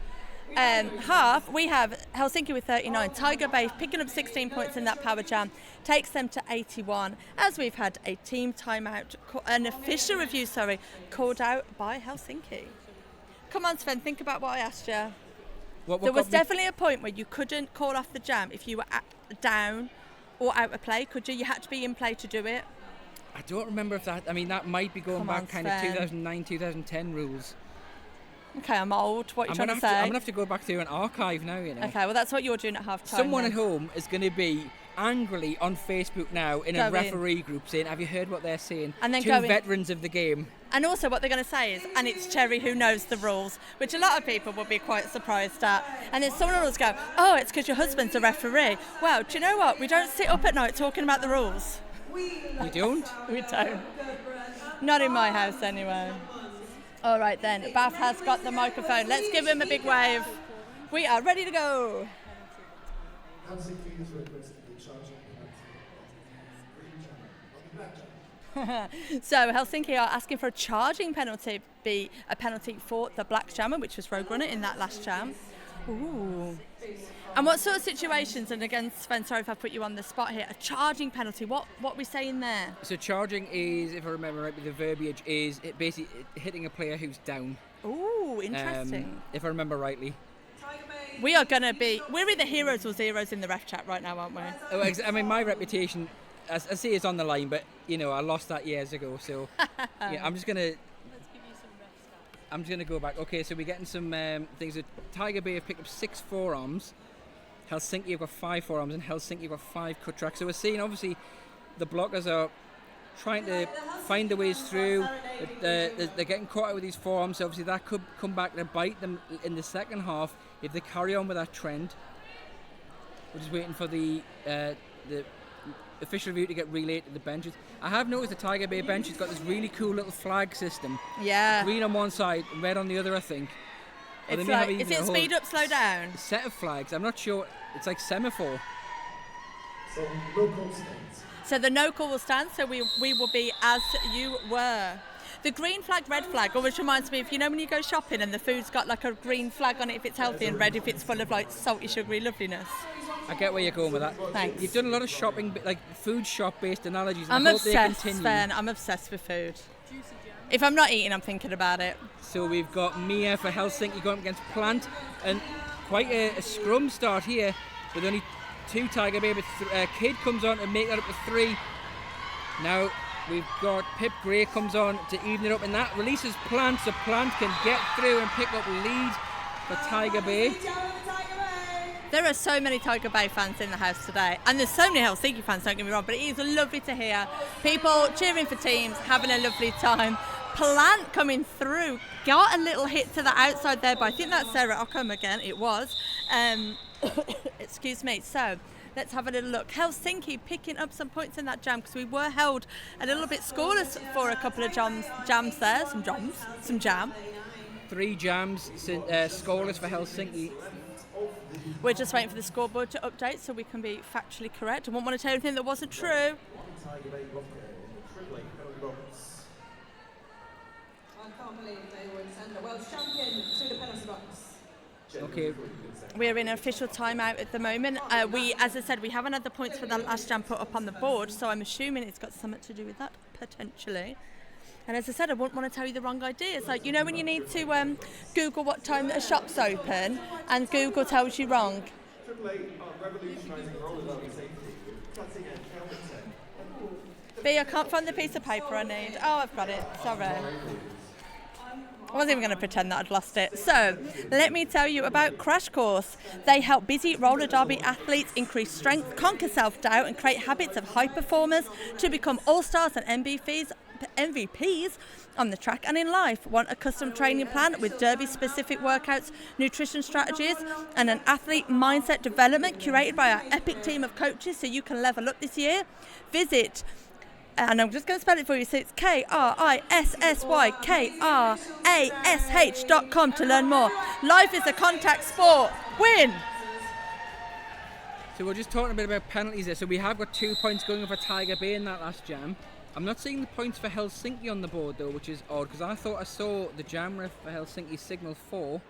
half, we have Helsinki with 39. Tiger Bay picking up 16 points in that power jam, takes them to 81, as we've had a team timeout, an official review, called out by Helsinki. Come on, Sven, think about what I asked you. There was definitely a point where you couldn't call off the jam if you were down or out of play, could you? You had to be in play to do it. I don't remember if that... I mean, that might be going back kind of 2009, 2010 rules. Okay, I'm old. What are you trying to say? I'm going to have to go back through an archive now, you know. Okay, well, that's what you're doing at half-time. Someone at home is going to be angrily on Facebook now in a referee group saying, have you heard what they're saying? And then 2 veterans of the game. And also what they're going to say is, and it's Cherry who knows the rules, which a lot of people will be quite surprised at. And then someone else go, oh, it's because your husband's a referee. Well, do you know what? We don't sit up at night talking about the rules. You don't? We don't. Not in my house anyway. All right then, Bath has got the microphone. Let's give him a big wave. We are ready to go. So Helsinki are asking for a charging penalty, be a penalty for the black jammer, which was Rogue Runner in that last jam. Ooh. And what sort of situations, and again, Sven, sorry if I put you on the spot here, a charging penalty, what are we saying there? So charging is, if I remember right, the verbiage is basically hitting a player who's down. Ooh, interesting. If I remember rightly. We are going to be, we're either heroes or zeros in the ref chat right now, aren't we? Oh, I mean, my reputation, I see it's on the line, but, you know, I lost that years ago, so yeah, I'm just going to go back. Okay, so we're getting some things. Tiger Bay have picked up 6 forearms. Helsinki have got 5 forearms, and Helsinki have got 5 cut tracks. So we're seeing, obviously, the blockers are trying to find their ways through. They're getting caught out with these forearms. So obviously, that could come back to bite them in the second half if they carry on with that trend. We're just waiting for the official review to get relayed to the benches. I have noticed the Tiger Bay bench has got this really cool little flag system. Yeah. Green on one side, red on the other, I think. It's like, is it speed up, slow down? Set of flags. I'm not sure. It's like semaphore. So no call stands. So the no call will stand. So we will be as you were. The green flag, red flag always reminds me of, you know, when you go shopping and the food's got like a green flag on it if it's healthy, and red if it's full of like salty, sugary loveliness. I get where you're going with that. Thanks. You've done a lot of shopping, like food shop-based analogies. And I'm I hope they obsessed, continue. Sven. I'm obsessed with food. If I'm not eating, I'm thinking about it. So we've got Mia for Helsinki going up against Plant, and quite a scrum start here with only 2 Tiger Bay, but Kid comes on and make that up to 3. Now we've got Pip Gray comes on to even it up, and that releases Plant, so Plant can get through and pick up lead for Tiger Bay. There are so many Tiger Bay fans in the house today, and there's so many Helsinki fans, don't get me wrong, but it is lovely to hear people cheering for teams, having a lovely time. Plant coming through, got a little hit to the outside there, but I think that's Sarah Ockham again, it was. Excuse me, so let's have a little look. Helsinki picking up some points in that jam, because we were held a little bit scoreless for a couple of jams there, some jam. 3 jams, scoreless for Helsinki. We're just waiting for the scoreboard to update so we can be factually correct. I won't want to tell you anything that wasn't true. I can't believe they would send a Welsh champion to the penalty box. Okay. We're in an official timeout at the moment. As I said, we haven't had the points for the last jam put up on the board, so I'm assuming it's got something to do with that, potentially. And as I said, I wouldn't want to tell you the wrong idea. It's like, you know when you need to Google what time a shop's open and Google tells you wrong? Triple A are revolutionising roller derby safety with cutting-edge helmet tech. B, I can't find the piece of paper I need. Oh, I've got it. Sorry. I wasn't even going to pretend that I'd lost it. So, let me tell you about Crash Course. They help busy roller derby athletes increase strength, conquer self-doubt, and create habits of high performers to become all-stars and MVPs on the track and in life. Want a custom training plan with derby-specific workouts, nutrition strategies, and an athlete mindset development curated by our epic team of coaches so you can level up this year? Visit, and I'm just going to spell it for you, so it's KRISSYKRASH.com to learn more. Life is a contact sport. Win! So we're just talking a bit about penalties there. So we have got 2 points going for Tiger Bay in that last jam. I'm not seeing the points for Helsinki on the board though, which is odd, because I thought I saw the jam ref for Helsinki signal 4.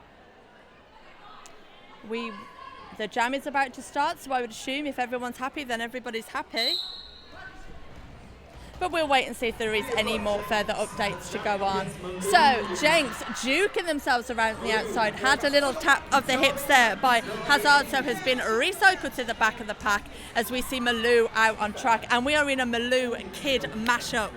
The jam is about to start, so I would assume if everyone's happy, then everybody's happy. But we'll wait and see if there is any more further updates to go on. So, Jenks juking themselves around the outside, had a little tap of the hips there by Hazard, so has been recycled to the back of the pack as we see Malou out on track. And we are in a Malou Kid mashup.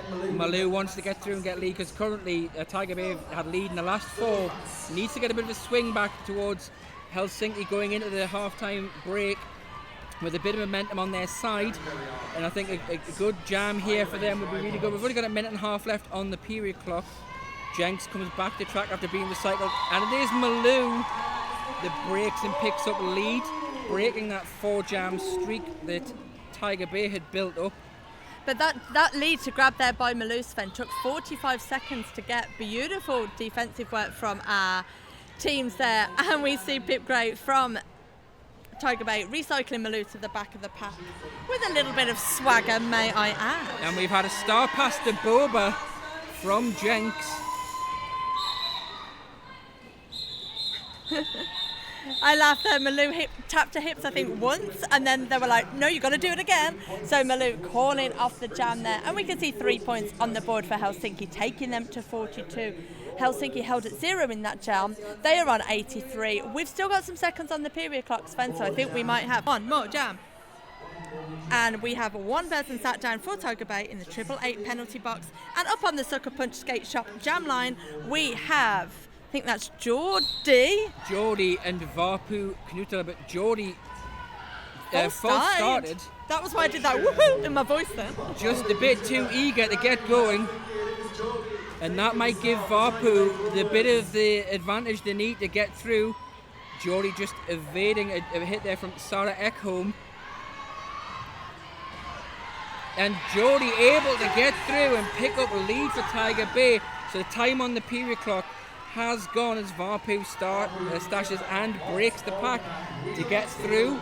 Malou wants to get through and get lead, because currently Tiger Bay had lead in the last 4. Needs to get a bit of a swing back towards Helsinki going into the half-time break with a bit of momentum on their side, and I think a good jam here for them would be really good. We've only got a minute and a half left on the period clock. Jenks comes back to track after being recycled, and it is Malou that breaks and picks up lead, breaking that 4-jam streak that Tiger Bay had built up. But that lead to grab there by Malou, Sven, took 45 seconds to get. Beautiful defensive work from our teams there, and we see Pip Gray from Tiger Bay recycling Malou to the back of the pack with a little bit of swagger, may I add. And we've had a star pass to Boba from Jenks. I laughed there. Malou tapped her hips, I think, once, and then they were like, no, you've got to do it again. So Malou calling off the jam there. And we can see 3 points on the board for Helsinki, taking them to 42. Helsinki held at 0 in that jam. They are on 83. We've still got some seconds on the period clock, Sven, so I think we might have one more jam. And we have one person sat down for Tiger Bay in the 888 penalty box. And up on the Sucker Punch Skate Shop jam line, we have, I think that's Geordie and Vapu Knutela, but Geordie false started. That was why I did that woohoo in my voice then. Just a bit too eager to get going. And that might give Vapu the bit of the advantage they need to get through. Geordie just evading a hit there from Sarah Ekholm. And Geordie able to get through and pick up a lead for Tiger Bay. So the time on the period clock has gone as Vapu stashes and breaks the pack to get through.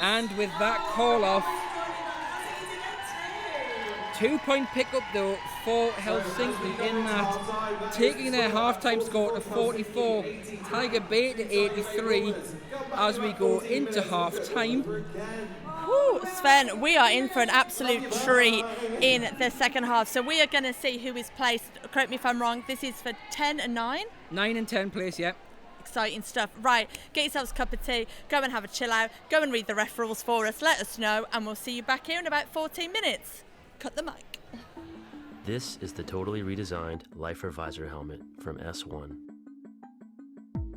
And with that call off, 2-point pickup though for Helsinki in that, taking their half-time score to 44, Tiger Bay to 83 as we go into half-time. Sven, we are in for an absolute treat in the second half. So we are going to see who is placed, correct me if I'm wrong, this is for 10 and 9? 9 and 10 place, yeah. Exciting stuff. Right, get yourselves a cup of tea, go and have a chill out, go and read the ref rules for us, let us know, and we'll see you back here in about 14 minutes. Cut the mic. This is the totally redesigned Lifer Visor helmet from S1.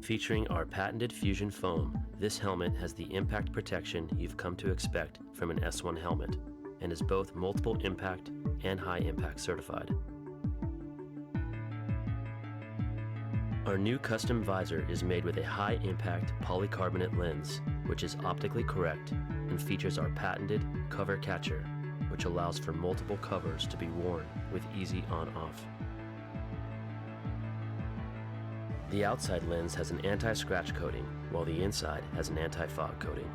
Featuring our patented Fusion foam, this helmet has the impact protection you've come to expect from an S1 helmet and is both multiple impact and high impact certified. Our new custom visor is made with a high impact polycarbonate lens, which is optically correct and features our patented cover catcher, which allows for multiple covers to be worn with easy on-off. The outside lens has an anti-scratch coating, while the inside has an anti-fog coating.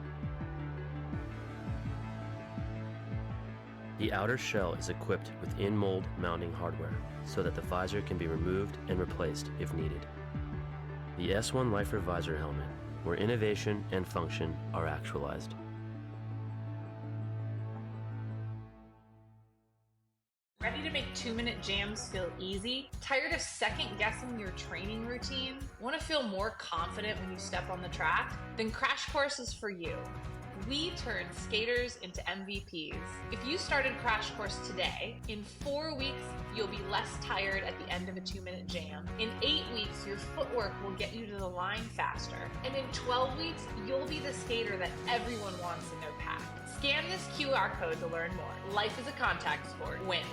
The outer shell is equipped with in-mold mounting hardware, so that the visor can be removed and replaced if needed. The S1 Lifer Visor helmet where innovation and function are actualized. Ready to make 2-minute jams feel easy? Tired of second-guessing your training routine? Want to feel more confident when you step on the track? Then Crash Course is for you. We turn skaters into MVPs. If you started Crash Course today, in 4 weeks, you'll be less tired at the end of a 2-minute jam. In 8 weeks, your footwork will get you to the line faster. And in 12 weeks, you'll be the skater that everyone wants in their pack. Scan this QR code to learn more. Life is a contact sport. Win.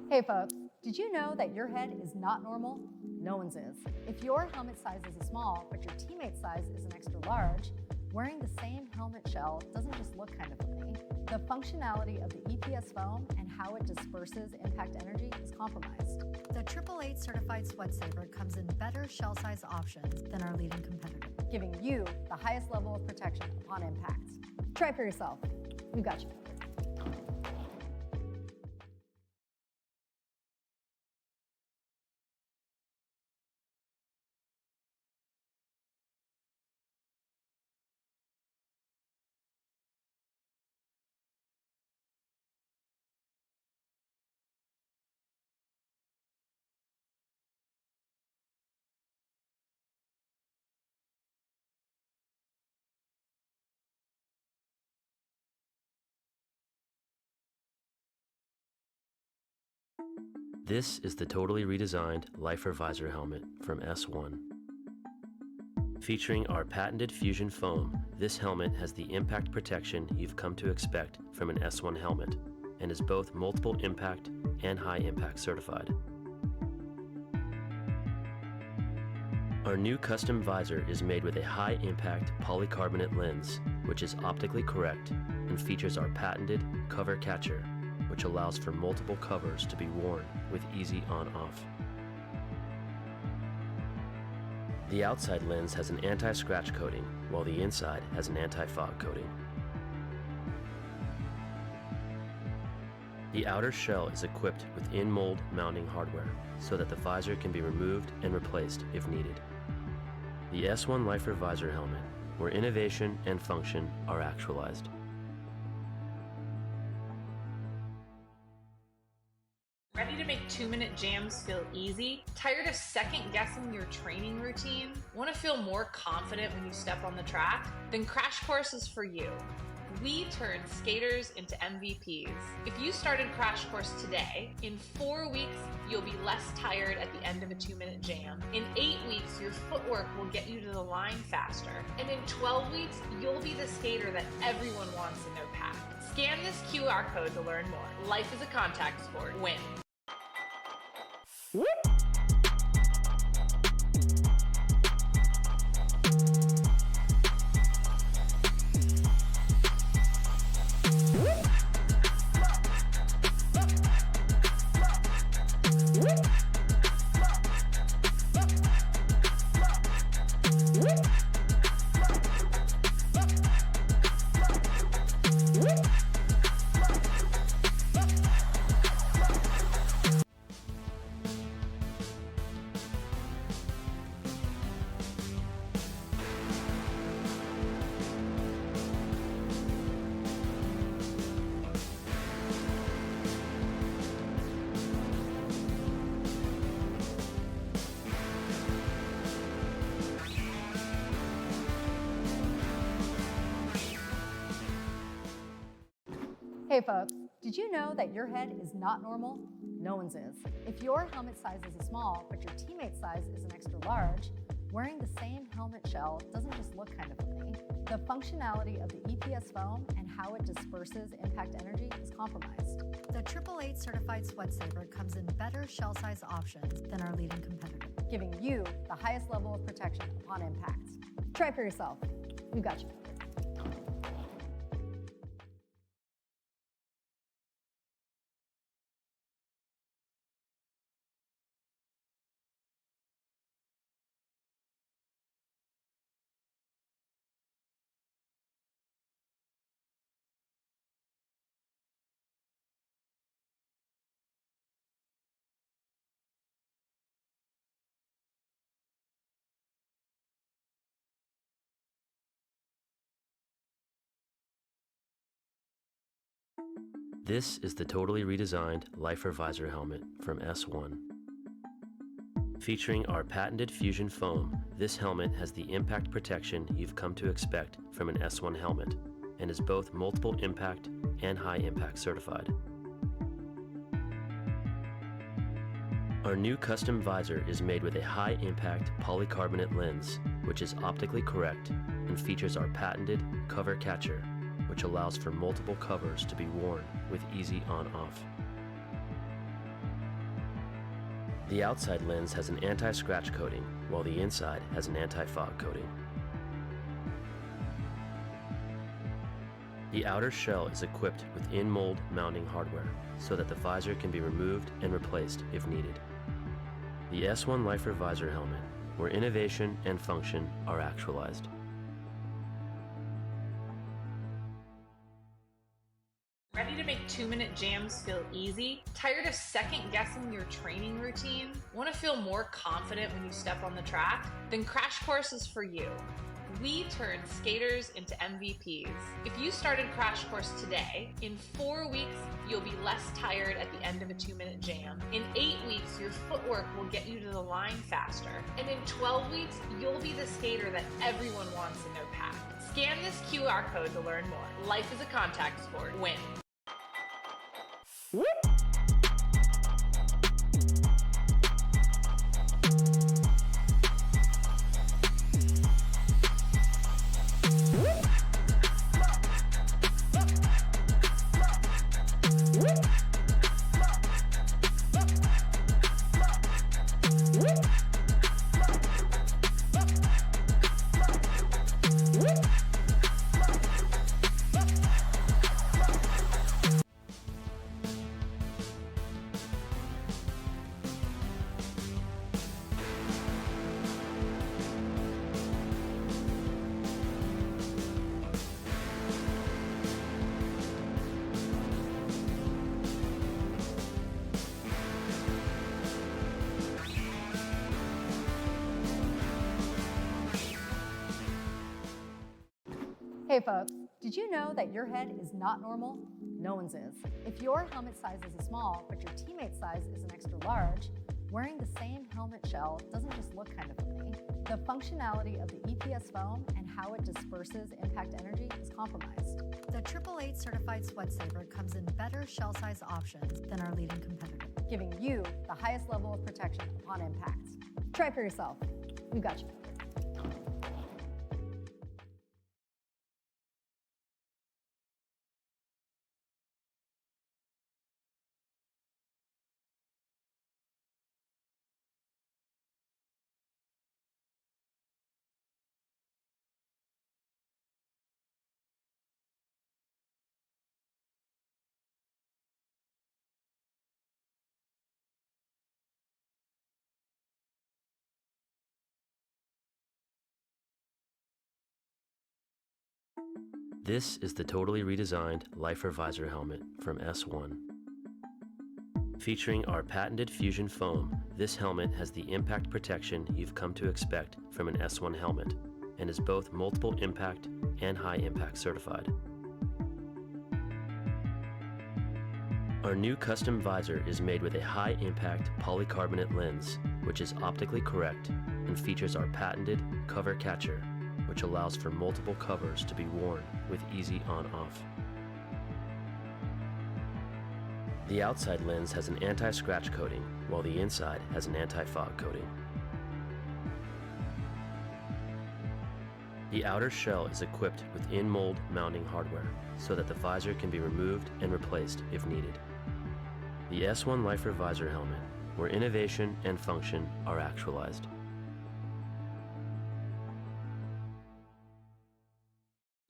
Hey folks, did you know that your head is not normal? No one's is. If your helmet size is a small, but your teammate's size is an extra large, wearing the same helmet shell doesn't just look kind of funny. The functionality of the EPS foam and how it disperses impact energy is compromised. The 888 certified sweat saver comes in better shell size options than our leading competitor, giving you the highest level of protection upon impact. Try it for yourself. We've got you covered. This is the totally redesigned Lifer Visor helmet from S1. Featuring our patented Fusion foam, this helmet has the impact protection you've come to expect from an S1 helmet and is both multiple impact and high impact certified. Our new custom visor is made with a high impact polycarbonate lens, which is optically correct and features our patented cover catcher, which allows for multiple covers to be worn with easy on-off. The outside lens has an anti-scratch coating, while the inside has an anti-fog coating. The outer shell is equipped with in-mold mounting hardware, so that the visor can be removed and replaced if needed. The S1 Lifer Visor helmet, where innovation and function are actualized. Ready to make 2-minute jams feel easy? Tired of second-guessing your training routine? Want to feel more confident when you step on the track? Then Crash Course is for you. We turn skaters into MVPs. If you started Crash Course today, in 4 weeks, you'll be less tired at the end of a 2-minute jam. In 8 weeks, your footwork will get you to the line faster. And in 12 weeks, you'll be the skater that everyone wants in their pack. Scan this QR code to learn more. Life is a contact sport. Win. Hey folks, did you know that your head is not normal? No one's is. If your helmet size is a small, but your teammate's size is an extra large, wearing the same helmet shell doesn't just look kind of funny. The functionality of the EPS foam and how it disperses impact energy is compromised. The 888 certified sweat saver comes in better shell size options than our leading competitor, giving you the highest level of protection upon impact. Try it for yourself. We've got you covered. This is the totally redesigned Lifer Visor helmet from S1. Featuring our patented Fusion foam, this helmet has the impact protection you've come to expect from an S1 helmet and is both multiple impact and high impact certified. Our new custom visor is made with a high impact polycarbonate lens, which is optically correct and features our patented cover catcher, which allows for multiple covers to be worn with easy on-off. The outside lens has an anti-scratch coating, while the inside has an anti-fog coating. The outer shell is equipped with in-mold mounting hardware, so that the visor can be removed and replaced if needed. The S1 Lifer Visor helmet, where innovation and function are actualized. Ready to make 2-minute jams feel easy? Tired of second-guessing your training routine? Want to feel more confident when you step on the track? Then Crash Course is for you. We turn skaters into MVPs. If you started Crash Course today, in 4 weeks, you'll be less tired at the end of a 2-minute jam. In 8 weeks, your footwork will get you to the line faster. And in 12 weeks, you'll be the skater that everyone wants in their pack. Scan this QR code to learn more. Life is a contact sport. Win. Hey folks, did you know that your head is not normal? No one's is. If your helmet size is a small, but your teammate's size is an extra large, wearing the same helmet shell doesn't just look kind of funny. The functionality of the EPS foam and how it disperses impact energy is compromised. The 888 certified sweat saver comes in better shell size options than our leading competitor, giving you the highest level of protection upon impact. Try it for yourself. We've got you covered. This is the totally redesigned Lifer Visor helmet from S1. Featuring our patented Fusion foam, this helmet has the impact protection you've come to expect from an S1 helmet and is both multiple impact and high impact certified. Our new custom visor is made with a high impact polycarbonate lens, which is optically correct and features our patented cover catcher, which allows for multiple covers to be worn with easy on-off. The outside lens has an anti-scratch coating, while the inside has an anti-fog coating. The outer shell is equipped with in-mold mounting hardware so that the visor can be removed and replaced if needed. The S1 Lifer visor helmet, where innovation and function are actualized.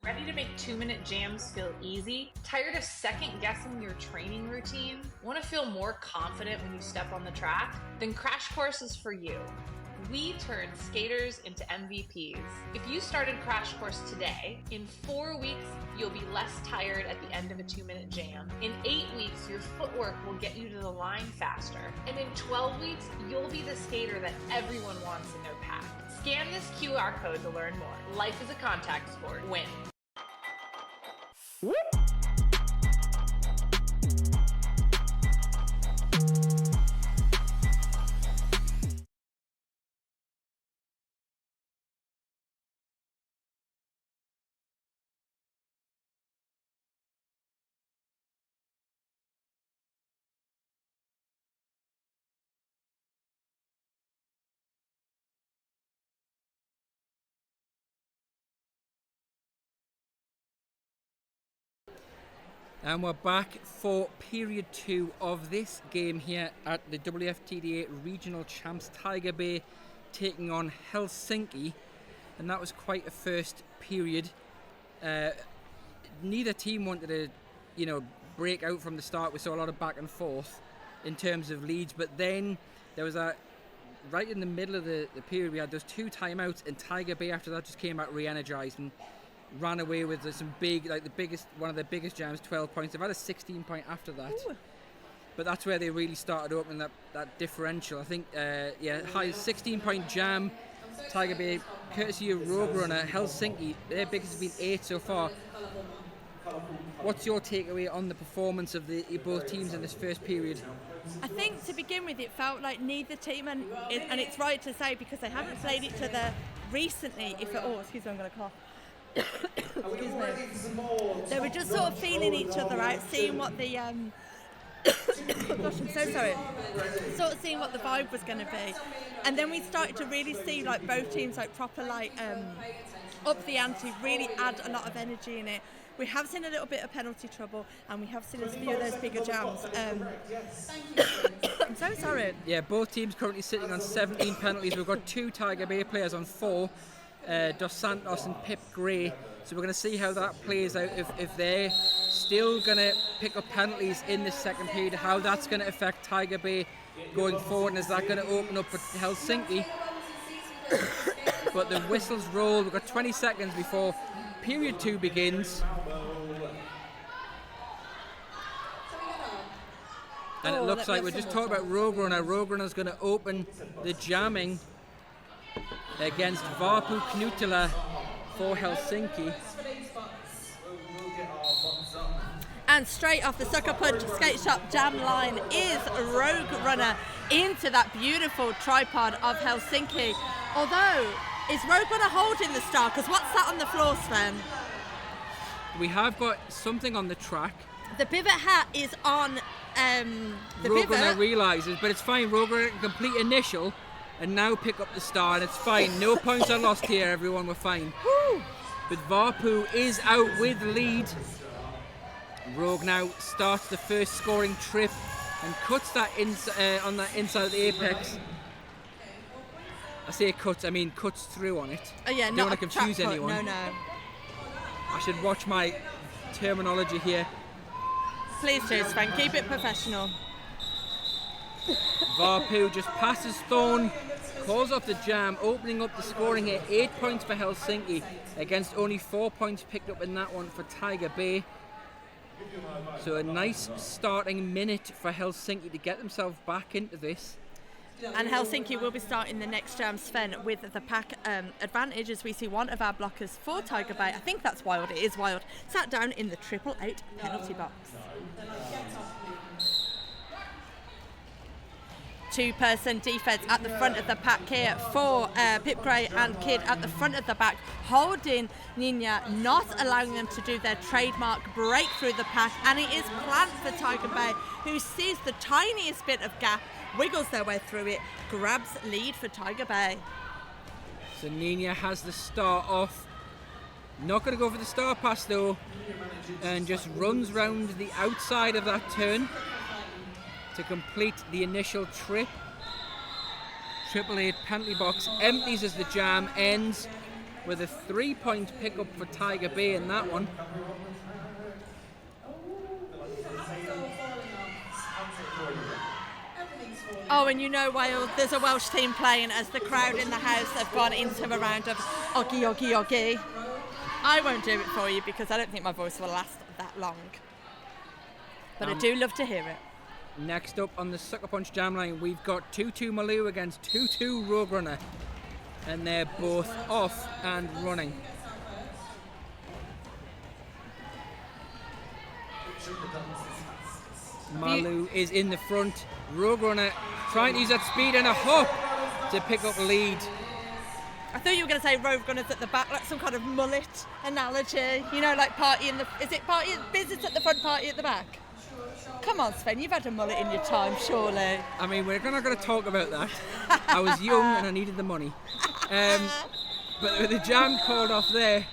Ready to make 2-minute jams feel easy? Tired of second-guessing your training routine? Want to feel more confident when you step on the track? Then Crash Course is for you. We turn skaters into MVPs. If you started Crash Course today, in 4 weeks, you'll be less tired at the end of a 2-minute jam. In 8 weeks, your footwork will get you to the line faster. And in 12 weeks, you'll be the skater that everyone wants in their pack. Scan this QR code to learn more. Life is a contact sport. Win. And we're back for period 2 of this game here at the WFTDA Regional Champs. Tiger Bay taking on Helsinki, and that was quite a first period. Neither team wanted to, break out from the start. We saw a lot of back and forth in terms of leads, but then there was right in the middle of the period, we had those 2 timeouts, and Tiger Bay after that just came out re-energized and ran away with some big, one of the biggest jams, 12 points. They've had a 16 point after that. Ooh. But that's where they really started opening that differential. I think, high 16 point jam, Tiger Bay, courtesy of Rogue Runner. Helsinki, their biggest has been 8 so far. What's your takeaway on the performance of both teams in this first period? I think to begin with, it felt like neither team, and it's right to say because they haven't played each other recently, excuse me, I'm going to cough. Excuse me. They were just sort of feeling each other out, seeing what the gosh, I'm so sorry. Sort of seeing what the vibe was going to be, and then we started to really see both teams proper up the ante, really add a lot of energy in it. We have seen a little bit of penalty trouble, and we have seen a few of those bigger jams. I'm so sorry. Yeah, both teams currently sitting on 17 penalties. We've got 2 Tiger Bay players on 4. Dos Santos and Pip Gray, so we're going to see how that plays out, if they're still going to pick up penalties in the second period, how that's going to affect Tiger Bay going forward, and is that going to open up for Helsinki. But the whistles roll. We've got 20 seconds before period 2 begins, and it looks like we're just talking about Rogue Runner. Rogue Runner's going to open the jamming against Varpu Knutila for Helsinki. And straight off the Sucker Punch Skate Shop jam line is Rogue Runner into that beautiful tripod of Helsinki. Although, is Rogue Runner holding the star? Because what's that on the floor, Sven? We have got something on the track. The pivot hat is on Rogue Runner realises, but it's fine. Rogue Runner can complete initial and now pick up the star, and it's fine. No points are lost here, everyone. We're fine. Woo. But Varpu is out with the lead. Rogue now starts the first scoring trip and cuts that on that inside of the apex. I say cuts, I mean cuts through on it. Oh yeah, don't not want to confuse anyone. No. I should watch my terminology here. Please do, Sven. Keep it professional. Varpu just passes Thorne, calls off the jam, opening up the scoring here. 8 points for Helsinki against only 4 points picked up in that one for Tiger Bay. So a nice starting minute for Helsinki to get themselves back into this. And Helsinki will be starting the next jam, Sven, with the pack advantage, as we see one of our blockers for Tiger Bay. I think that's Wild. It is Wild. Sat down in the 888 penalty box. two-person defence at the front of the pack here for Pip Gray and Kid at the front of the back, holding Nina, not allowing them to do their trademark break through the pack. And it is Plant for Tiger Bay, who sees the tiniest bit of gap, wiggles their way through it, grabs lead for Tiger Bay. So Nina has the start off. Not going to go for the star pass though, and just runs round the outside of that turn to complete the initial trip. 888 penalty box empties as the jam ends with a 3-point pickup for Tiger Bay in that one. Oh, and you know, Wales, there's a Welsh team playing as the crowd in the house have gone into a round of Oggy, Oggy, Oggy. I won't do it for you because I don't think my voice will last that long. But I do love to hear it. Next up on the Sucker Punch Jam line, we've got 2-2 Malou against 2-2 Roadrunner. And they're both off and running. Malou is in the front. Roadrunner trying to use that speed and a hop to pick up lead. I thought you were going to say Roadrunner's at the back, like some kind of mullet analogy. You know, like party in the... Is it party business at the front, party at the back? Come on, Sven, you've had a mullet in your time, surely. I mean, we're not going to talk about that. I was young and I needed the money. But with the jam called off there,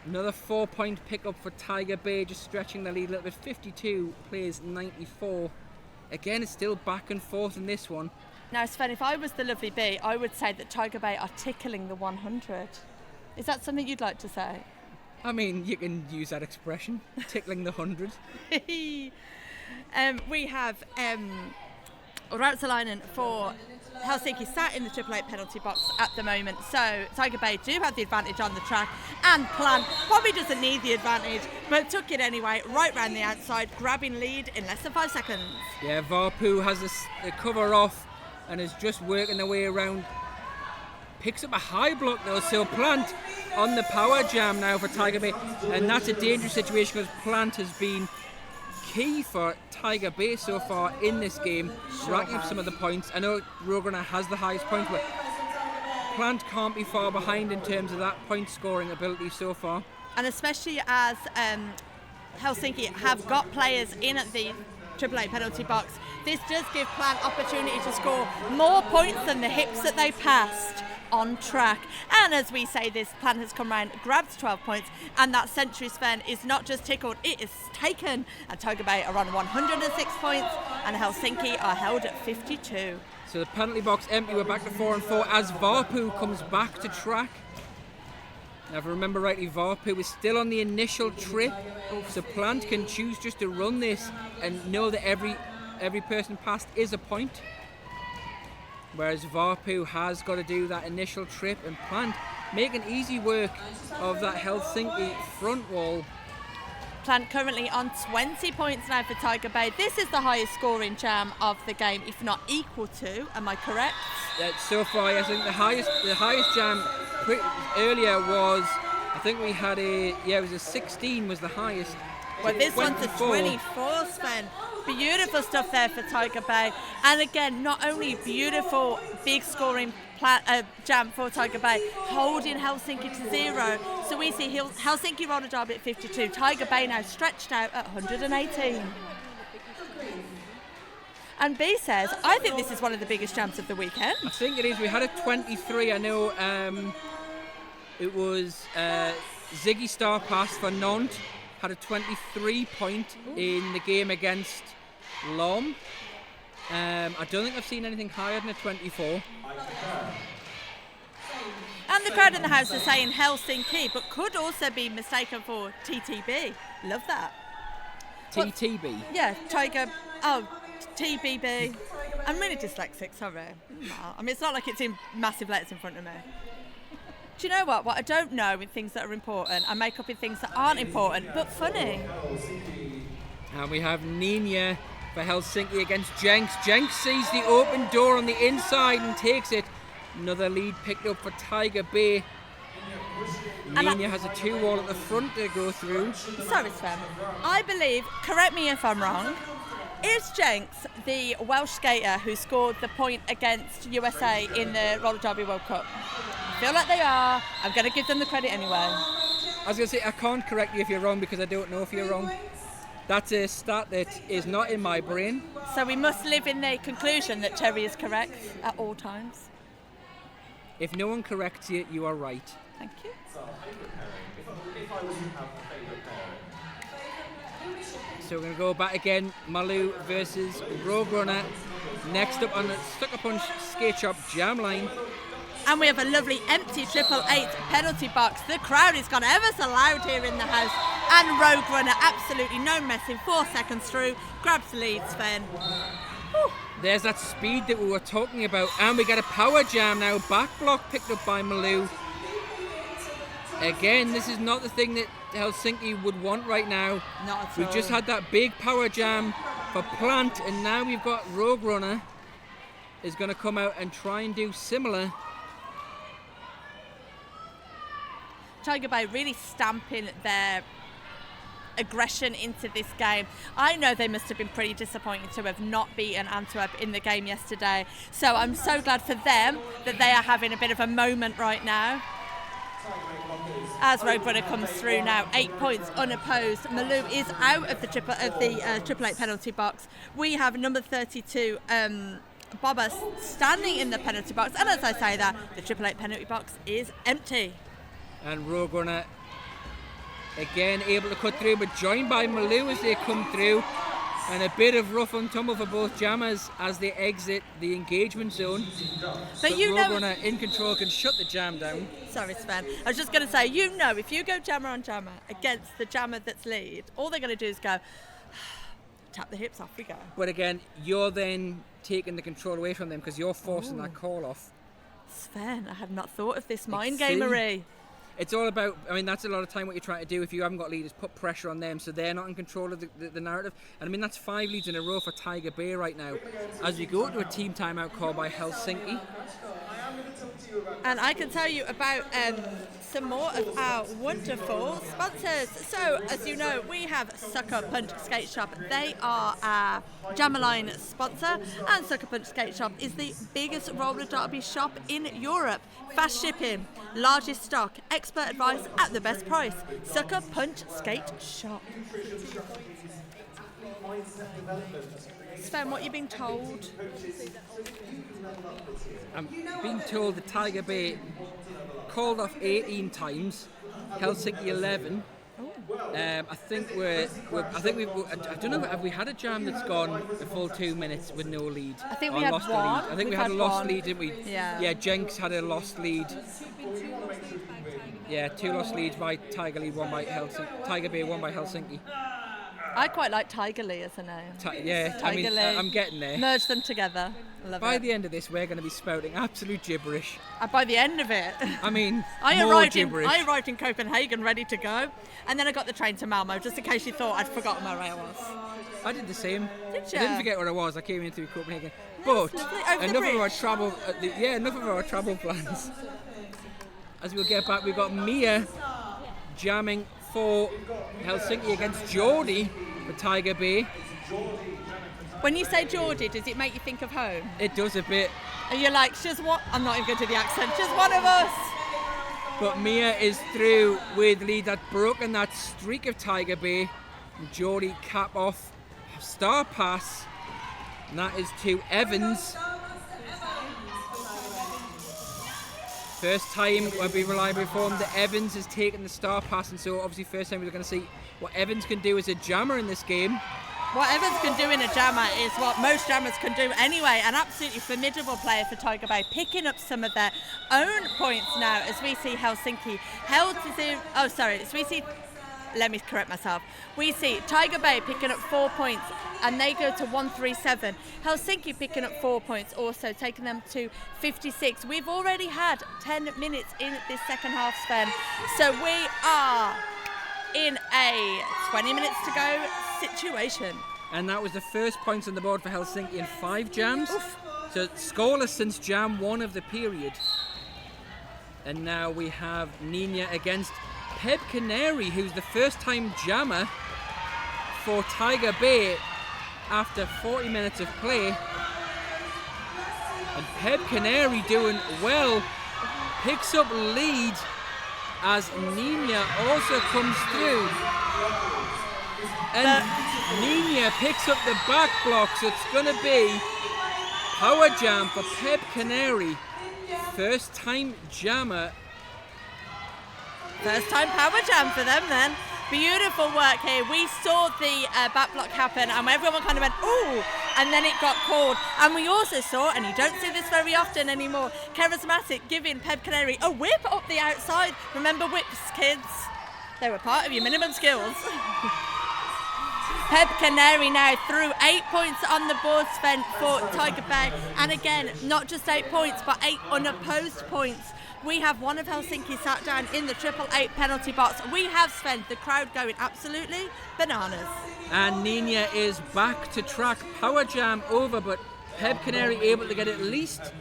another 4-point pickup for Tiger Bay, just stretching the lead a little bit. 52 plays 94. Again, it's still back and forth in this one. Now, Sven, if I was the lovely bee, I would say that Tiger Bay are tickling the 100. Is that something you'd like to say? I mean, you can use that expression, tickling the 100. We have Rautsalainen for Helsinki sat in the 888 penalty box at the moment. So Tiger Bay do have the advantage on the track, and Plan probably doesn't need the advantage, but took it anyway, right round the outside, grabbing lead in less than 5 seconds. Yeah, Varpu has the cover off and is just working their way around. Picks up a high block though, so Plant on the power jam now for Tiger Bay, and that's a dangerous situation because Plant has been key for Tiger Bay so far in this game, racking up some of the points. I know Roadrunner has the highest points, but Plant can't be far behind in terms of that point scoring ability so far. And especially as Helsinki have got players in at the 888 penalty box, this does give Plant opportunity to score more points than the hips that they passed on track. And as we say, this Plant has come round, grabs 12 points, and that century, Sven, is not just tickled, it is taken. And Tiger Bay are on 106 points, and Helsinki are held at 52. So the penalty box empty, we're back to 4-4 as Varpu comes back to track. Now, if I remember rightly, Varpu is still on the initial trip, so Plant can choose just to run this and know that every person passed is a point. Whereas Varpu has got to do that initial trip, and Plant making easy work of that Helsinki front wall. Plant currently on 20 points now for Tiger Bay. This is the highest scoring jam of the game, if not equal to. Am I correct? So far, I think the highest jam earlier was, I think we had it was a 16 was the highest. Well, this one's a 24, Sven. Beautiful stuff there for Tiger Bay. And again, not only beautiful, big scoring jam for Tiger Bay, holding Helsinki to 0. So we see Helsinki roller derby at 52. Tiger Bay now stretched out at 118. And B says, I think this is one of the biggest jams of the weekend. I think it is. We had a 23. I know it was Ziggy Star Pass for Nantes. Had a 23 point in the game against Lom. I don't think I've seen anything higher than a 24. And the crowd in the house is saying Helsinki, but could also be mistaken for TTB. Love that. TTB? Yeah, Tiger. Oh, TBB. I'm really dyslexic, sorry. I mean, it's not like it's in massive letters in front of me. Do you know what? What I don't know in things that are important, I make up in things that aren't important, but funny. And we have Nina for Helsinki against Jenks. Jenks sees the open door on the inside and takes it. Another lead picked up for Tiger Bay. Nina has a 2-wall at the front to go through. Sorry, Sven. I believe, correct me if I'm wrong, Is Jenks the Welsh skater who scored the point against USA in the Roller Derby World Cup? I feel like they are. I'm going to give them the credit anyway. I was going to say, I can't correct you if you're wrong because I don't know if you're wrong. That's a stat that is not in my brain. So we must live in the conclusion that Terry is correct at all times. If no one corrects you, you are right. Thank you. So, favourite pairing. If I was to have a favourite pairing. So we're going to go back again. Malou versus Rogue Runner. Next up on the Sucker Punch Skate Shop Jam Line. And we have a lovely empty 888 penalty box. The crowd is gone ever so loud here in the house. And Rogue Runner, absolutely no messing. 4 seconds through, grabs the lead, Sven. Whew. There's that speed that we were talking about. And we get a power jam now. Back block picked up by Malou. Again, this is not the thing that Helsinki would want right now. Not at all. We've just had that big power jam for Plant. And now we've got Rogue Runner is going to come out and try and do similar. Tiger Bay really stamping their aggression into this game. I know they must have been pretty disappointed to have not beaten Antwerp in the game yesterday. So I'm so glad for them that they are having a bit of a moment right now. As Rogue Runner comes through now, 8 points unopposed. Malou is out of the 888 penalty box. We have number 32, Bobba, standing in the penalty box. And as I say that, the 888 penalty box is empty. And Rogue Runner again able to cut through, but joined by Malou as they come through. And a bit of rough and tumble for both jammers as they exit the engagement zone. But you Rogue know, Runner in control can shut the jam down. Sorry, Sven. I was just going to say, you know, if you go jammer on jammer against the jammer that's lead, all they're going to do is go, tap the hips, off we go. But again, you're then taking the control away from them because you're forcing that call off. Sven, I have not thought of this mind See? gamery. It's all about, I mean, that's a lot of time what you're trying to do if you haven't got leaders, put pressure on them so they're not in control of the narrative. And I mean, that's 5 leads in a row for Tiger Bay right now. As we go to a team timeout call by Helsinki. And I can tell you about some more of our wonderful sponsors. So, as you know, we have Sucker Punch Skate Shop. They are our Jammerline sponsor, and Sucker Punch Skate Shop is the biggest roller derby shop in Europe. Fast shipping, largest stock, expert advice at the best price. Sucker Punch Skate Shop. Sven, what are you being told? I'm being told that Tiger Bay called off 18 times, Helsinki 11. I don't know, have we had a jam that's gone a full 2 minutes with no lead? I think Or we had lost one. a lead? I think we had a lost one. lead, didn't we? Yeah. Jenks had a lost lead. Yeah, 2 lost leads by Tiger Lee, one by Helsinki. Tiger Bay, one by Helsinki. I quite like Tiger Lee as a name. Tiger Lee. I'm getting there. Merge them together. Love By it. the end of this, we're going to be spouting absolute gibberish. By the end of it, I mean, I more arrived gibberish. in Copenhagen ready to go, and then I got the train to Malmo just in case you thought I'd forgotten where I was. I did the same. Did I didn't ya? forget where I was. I came in through Copenhagen. But lovely. Over the enough of our bridge. travel. Enough of our travel plans. As we'll get back, we've got Mia jamming for Helsinki against Geordie for Tiger Bay. When you say Geordie, does it make you think of home? It does a bit. Are you like, she's what? I'm not even going to do the accent. She's one of us. But Mia is through with the lead that's broken that streak of Tiger Bay. And Geordie cap off star pass. And that is to Evans. First time we've been reliably informed that Evans has taken the star pass, and so obviously first time we're going to see what Evans can do as a jammer in this game. What Evans can do in a jammer is what most jammers can do anyway. An absolutely formidable player for Tiger Bay, picking up some of their own points now as we see Helsinki held to let me correct myself. We see Tiger Bay picking up 4 points and they go to 137. Helsinki picking up 4 points, also taking them to 56. We've already had 10 minutes in this second half, Sven. So we are in a 20 minutes to go situation. And that was the first points on the board for Helsinki in 5 jams. Oof. So scoreless since jam 1 of the period. And now we have Nina against Peb Canary, who's the first time jammer for Tiger Bay. after 40 minutes of play. And Peb Canary doing well, picks up lead as Nina also comes through. And Nina picks up the back block, so it's going to be power jam for Peb Canary. First time jammer. First time power jam for them then. Beautiful work here. We saw the back block happen and everyone kind of went, ooh, and then it got called. And we also saw, and you don't see this very often anymore, Charismatic giving Peb Canary a whip up the outside. Remember whips, kids? They were part of your minimum skills. Peb Canary now through 8 points on the board, Sven, for Tiger Bay. And again, not just 8 points, but 8 unopposed points. We have one of Helsinki sat down in the 888 penalty box. We have, Sven, the crowd going absolutely bananas. And Nina is back to track. Power jam over, but Peb Canary able to get at least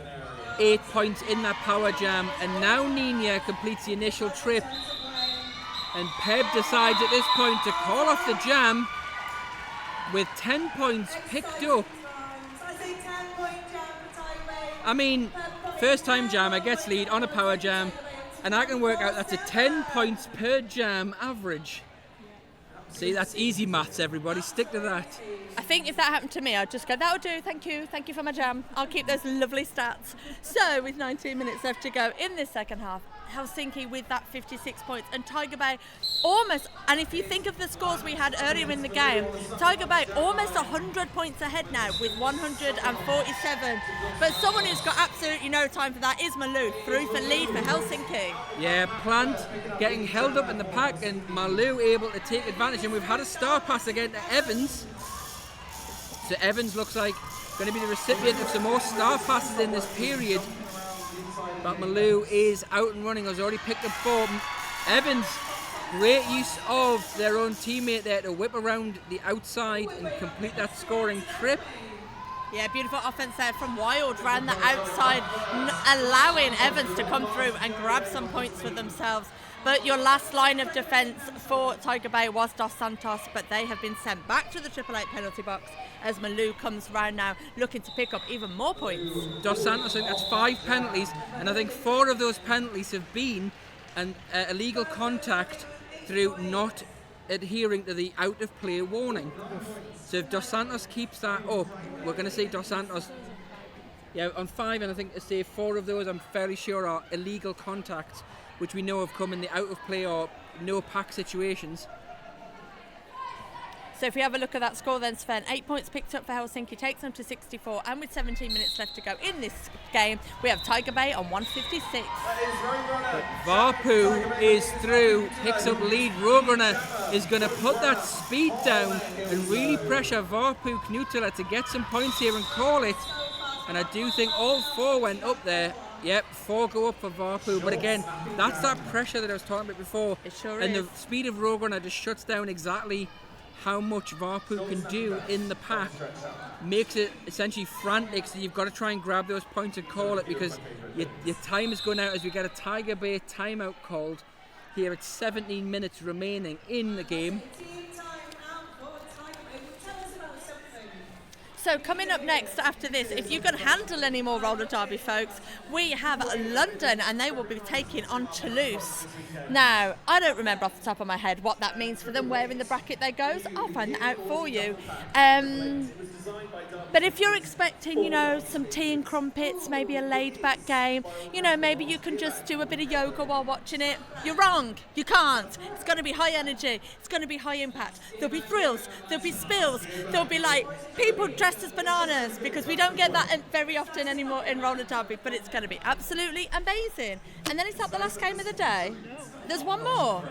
8 points in that power jam. And now Nina completes the initial trip. And Peb decides at this point to call off the jam with 10 points picked up. I mean, first time jammer gets lead on a power jam, and I can work out that's a 10 points per jam average. See, that's easy maths, everybody. Stick to that. I think if that happened to me, I'd just go, that'll do, thank you for my jam. I'll keep those lovely stats. So, with 19 minutes left to go in this second half, Helsinki with that 56 points, and Tiger Bay almost, and if you think of the scores we had earlier in the game, Tiger Bay almost 100 points ahead now with 147. But someone who's got absolutely no time for that is Malou, through for lead for Helsinki. Yeah, Plant getting held up in the pack, and Malou able to take advantage, and we've had a star pass again to Evans. So Evans looks like going to be the recipient of some more star passes in this period. But Malou is out and running, has already picked up 4. Evans, great use of their own teammate there to whip around the outside and complete that scoring trip. Yeah, beautiful offense there from Wild round the outside, allowing Evans to come through and grab some points for themselves. But your last line of defence for Tiger Bay was Dos Santos, but they have been sent back to the 888 penalty box as Malou comes round now looking to pick up even more points. Dos Santos, I think that's 5 penalties, and I think 4 of those penalties have been an illegal contact through not adhering to the out of play warning. So if Dos Santos keeps that up, we're going to see Dos Santos on 5, and I think to say 4 of those I'm fairly sure are illegal contacts, which we know have come in the out of play or no pack situations. So if we have a look at that score then, Sven, 8 points picked up for Helsinki, takes them to 64, and with 17 minutes left to go in this game, we have Tiger Bay on 156. Varpu is through, picks up lead. Rogruna is going to put that speed down and really pressure Varpu Knutila to get some points here and call it. And I do think all 4 went up there. Yep, 4 go up for Varpu, but again, that's that pressure that I was talking about before. It sure and is. The speed of Rogruna just shuts down exactly how much Varpu can do in the pack. Makes it essentially frantic, so you've got to try and grab those points and call it, because your time is going out as we get a Tiger Bay timeout called here at 17 minutes remaining in the game. So coming up next after this, if you can handle any more roller derby, folks, we have London, and they will be taking on Toulouse. Now, I don't remember off the top of my head what that means for them, where in the bracket they goes. I'll find that out for you. But if you're expecting, some tea and crumpets, maybe a laid-back game, maybe you can just do a bit of yoga while watching it. You're wrong. You can't. It's going to be high energy. It's going to be high impact. There'll be thrills. There'll be spills. There'll be people dressed as bananas, because we don't get that very often anymore in roller derby. But it's going to be absolutely amazing. And then it's not the last game of the day. There's one more.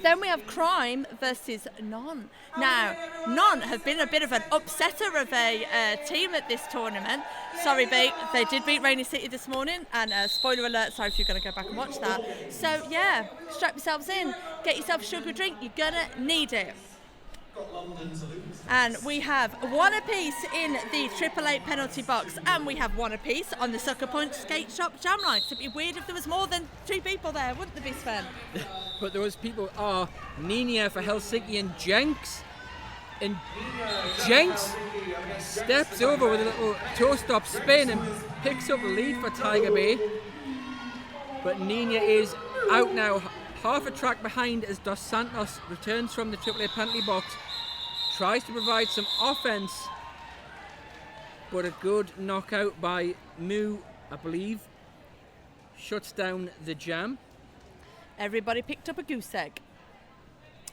Then we have Crime versus Non. Now, Non have been a bit of an upsetter of a team at this tournament. Sorry, they did beat Rainy City this morning, and spoiler alert, sorry if you're going to go back and watch that. So, yeah, strap yourselves in, get yourself a sugar drink, you're going to need it. And we have 1 apiece in the 888 penalty box, and we have 1 apiece on the Sucker Punch Skate Shop jam line. It'd be weird if there was more than 2 people there, wouldn't there be, Sven? But those people are Nina for Helsinki and Jenks And Jenks steps over with a little toe-stop spin and picks up the lead for Tiger Bay. But Nina is out now, half a track behind as Dos Santos returns from the AAA penalty box, tries to provide some offense, but a good knockout by Moo, I believe, shuts down the jam. Everybody picked up a goose egg.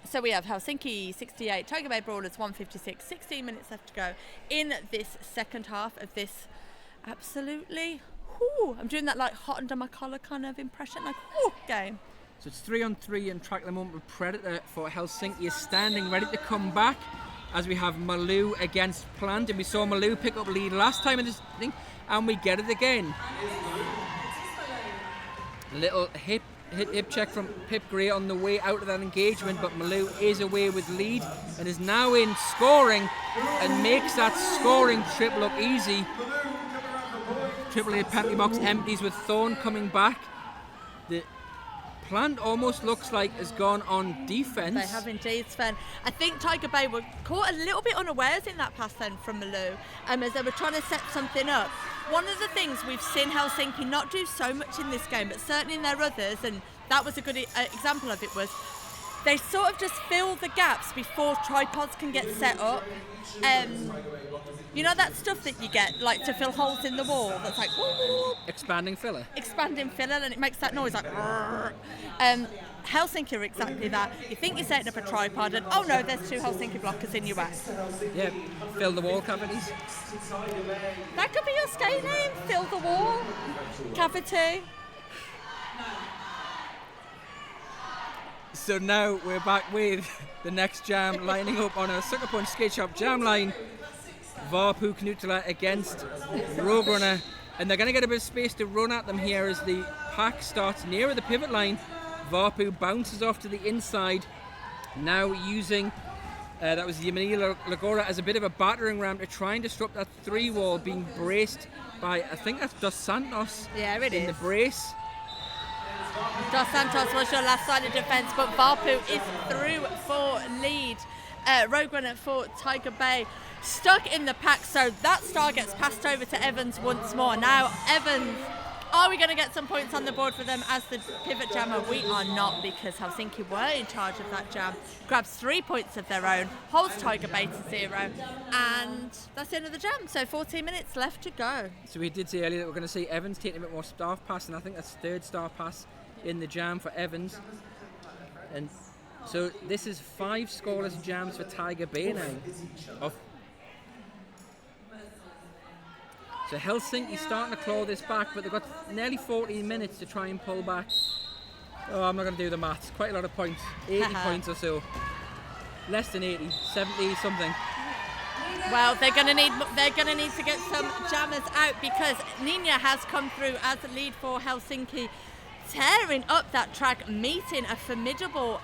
So we have Helsinki 68, Tiger Bay Brawlers 156, 16 minutes left to go in this second half of this absolutely, I'm doing that like hot under my collar kind of impression, like game. So it's 3-on-3 and track at the moment with Predator for Helsinki is standing ready to come back as we have Malou against Plant, and we saw Malou pick up lead last time in this thing and we get it again. Little hip check from Pip Gray on the way out of that engagement, but Malou is away with lead and is now in scoring and makes that scoring trip look easy. AAA penalty box empties with Thorne coming back. The Plant almost looks like has gone on defence. They have indeed, Sven. I think Tiger Bay were caught a little bit unawares in that pass then from Malou, as they were trying to set something up. One of the things we've seen Helsinki not do so much in this game, but certainly in their others, and that was a good example of it, was they sort of just fill the gaps before tripods can get set up. You know that stuff that you get, like to fill holes in the wall, that's like expanding filler, and it makes that noise like Helsinki are exactly that. You think you're setting up a tripod and oh no, there's 2 Helsinki blockers in your way. Yeah, fill the wall cavities. That could be your skate name, fill the wall cavity. So now we're back with the next jam lining up on a Sucker Punch Skate Shop jam line. Varpu Knutila against Roadrunner, and they're going to get a bit of space to run at them here as the pack starts nearer the pivot line. Varpu bounces off to the inside, now using that was Yamini Lagora as a bit of a battering ram to try and disrupt that 3-wall, being braced by, I think that's Dos Santos. Yeah, it in is. the brace. Dos Santos was your last line of defence, but Varpu is through for lead. Roadrunner for Tiger Bay stuck in the pack, so that star gets passed over to Evans once more. Now Evans, are we going to get some points on the board for them as the pivot jammer? We are not, because Helsinki were in charge of that jam, grabs 3 points of their own, holds Tiger Bay to 0, and that's the end of the jam. So 14 minutes left to go. So we did say earlier that we're going to see Evans taking a bit more staff pass, and I think that's 3rd star pass in the jam for Evans. And so this is 5 scoreless jams for Tiger Bay now. So Helsinki starting to claw this back, but they've got nearly 14 minutes to try and pull back. Oh, I'm not going to do the maths. Quite a lot of points. 80 points or so. Less than 80, 70 something. Well, they're going to need to get some jammers out, because Nina has come through as the lead for Helsinki, tearing up that track, meeting a formidable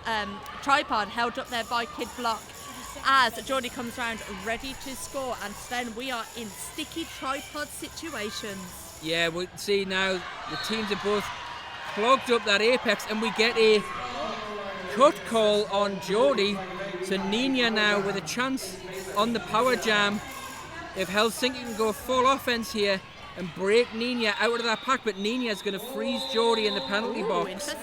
tripod held up there by Kid Block as Geordie comes round ready to score. And Sven, we are in sticky tripod situations. Yeah, we see now the teams are both clogged up that apex, and we get a cut call on Geordie. So Nina now with a chance on the power jam. If Helsinki can go full offense here and break Nina out of that pack, but Nina's going to freeze Geordie in the penalty box.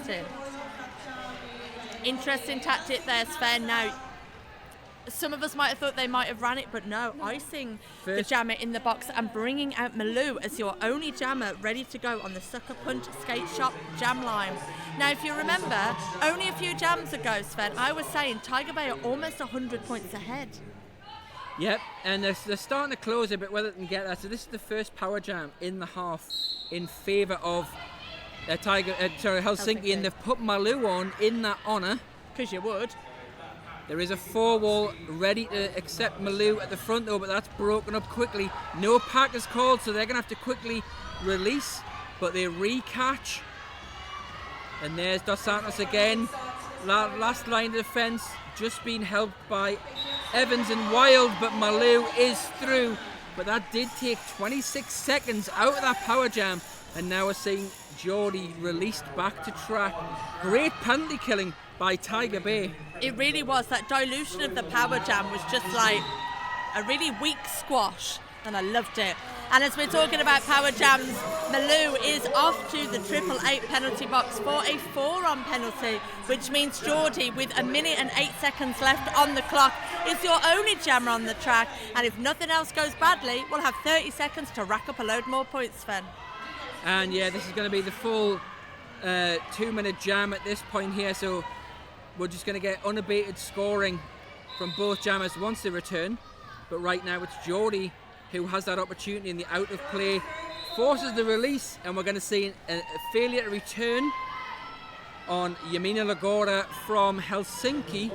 Interesting tactic there, Sven. Now, some of us might have thought they might have ran it, but no, icing the jammer in the box and bringing out Malou as your only jammer ready to go on the Sucker Punch Skate Shop jam line. Now, if you remember, only a few jams ago, Sven, I was saying Tiger Bay are almost 100 points ahead. Yep, and they're starting to close a bit whether they can get that. So this is the first power jam in the half in favour of Helsinki, and they've put Malou on in that honour. Because you would. There is a 4-wall ready to accept Malou at the front though, but that's broken up quickly. No pack is called, so they're going to have to quickly release, but they re-catch. And there's Dos Santos again. Last line of defence, just been helped by Evans and Wild, but Malou is through. But that did take 26 seconds out of that power jam, and now we're seeing Geordie released back to track. Great penalty killing by Tiger Bay. It really was. That dilution of the power jam was just like a really weak squash, and I loved it. And as we're talking about power jams, Malou is off to the 888 penalty box for a 4-on penalty, which means Geordie, with 1 minute and 8 seconds left on the clock, is your only jammer on the track. And if nothing else goes badly, we'll have 30 seconds to rack up a load more points, Sven. And yeah, this is going to be the full 2-minute jam at this point here, so we're just going to get unabated scoring from both jammers once they return. But right now it's Geordie who has that opportunity in the out of play, forces the release, and we're going to see a failure to return on Yamina Lagora from Helsinki.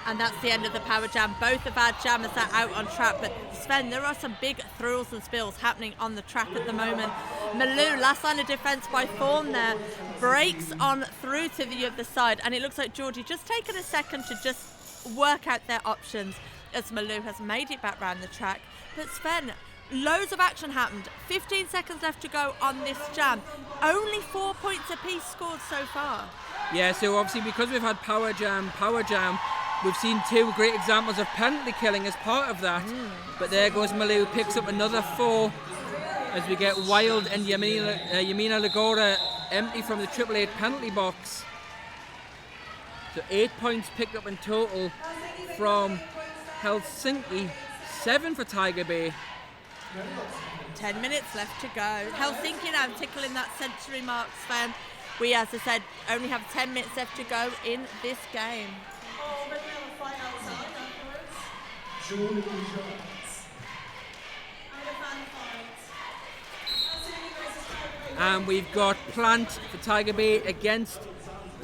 And that's the end of the power jam. Both of our jammers are out on track, but Sven, there are some big thrills and spills happening on the track at the moment. Malou, last line of defence by Fawn there, breaks on through to the other side, and it looks like Geordie just taken a second to just work out their options as Malou has made it back round the track. But Sven, loads of action happened. 15 seconds left to go on this jam. Only 4 points apiece scored so far. Yeah, so obviously because we've had power jam, we've seen 2 great examples of penalty killing as part of that. But there goes Malou, picks up another 4 as we get Wild and Yamina Lagora empty from the 888 penalty box. So 8 points picked up in total from Helsinki, 7 for Tiger Bay. 10 minutes left to go. Helsinki now tickling that century mark, Sven. We, as I said, only have 10 minutes left to go in this game. And we've got Plant for Tiger Bay against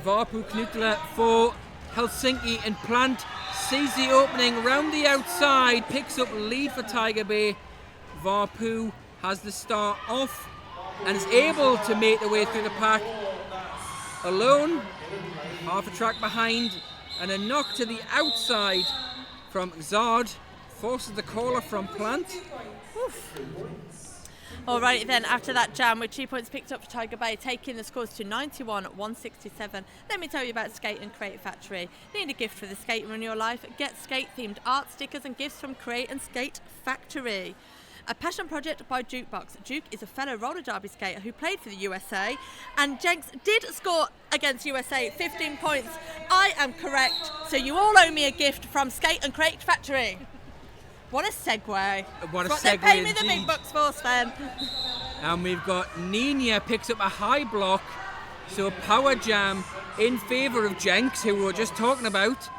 Varpu Knutla for Helsinki, and Plant sees the opening round the outside, picks up lead for Tiger Bay. Varpu has the start off and is able to make the way through the pack alone, half a track behind, and a knock to the outside from Zard forces the caller from Plant. Oof. All right then, after that jam with 2 points picked up for Tiger Bay, taking the scores to 91-167. Let me tell you about Skate and Create Factory. Need a gift for the skater in your life? Get skate-themed art, stickers and gifts from Create and Skate Factory. A passion project by Jukebox. Duke is a fellow roller derby skater who played for the USA, and Jenks did score against USA 15 points. I am correct, so you all owe me a gift from Skate and Create Factory. What a segue. What a That's segue what they pay me the indeed. big bucks for, Sven. And we've got Nina picks up a high block, so a power jam in favour of Jenks, who we were just talking about.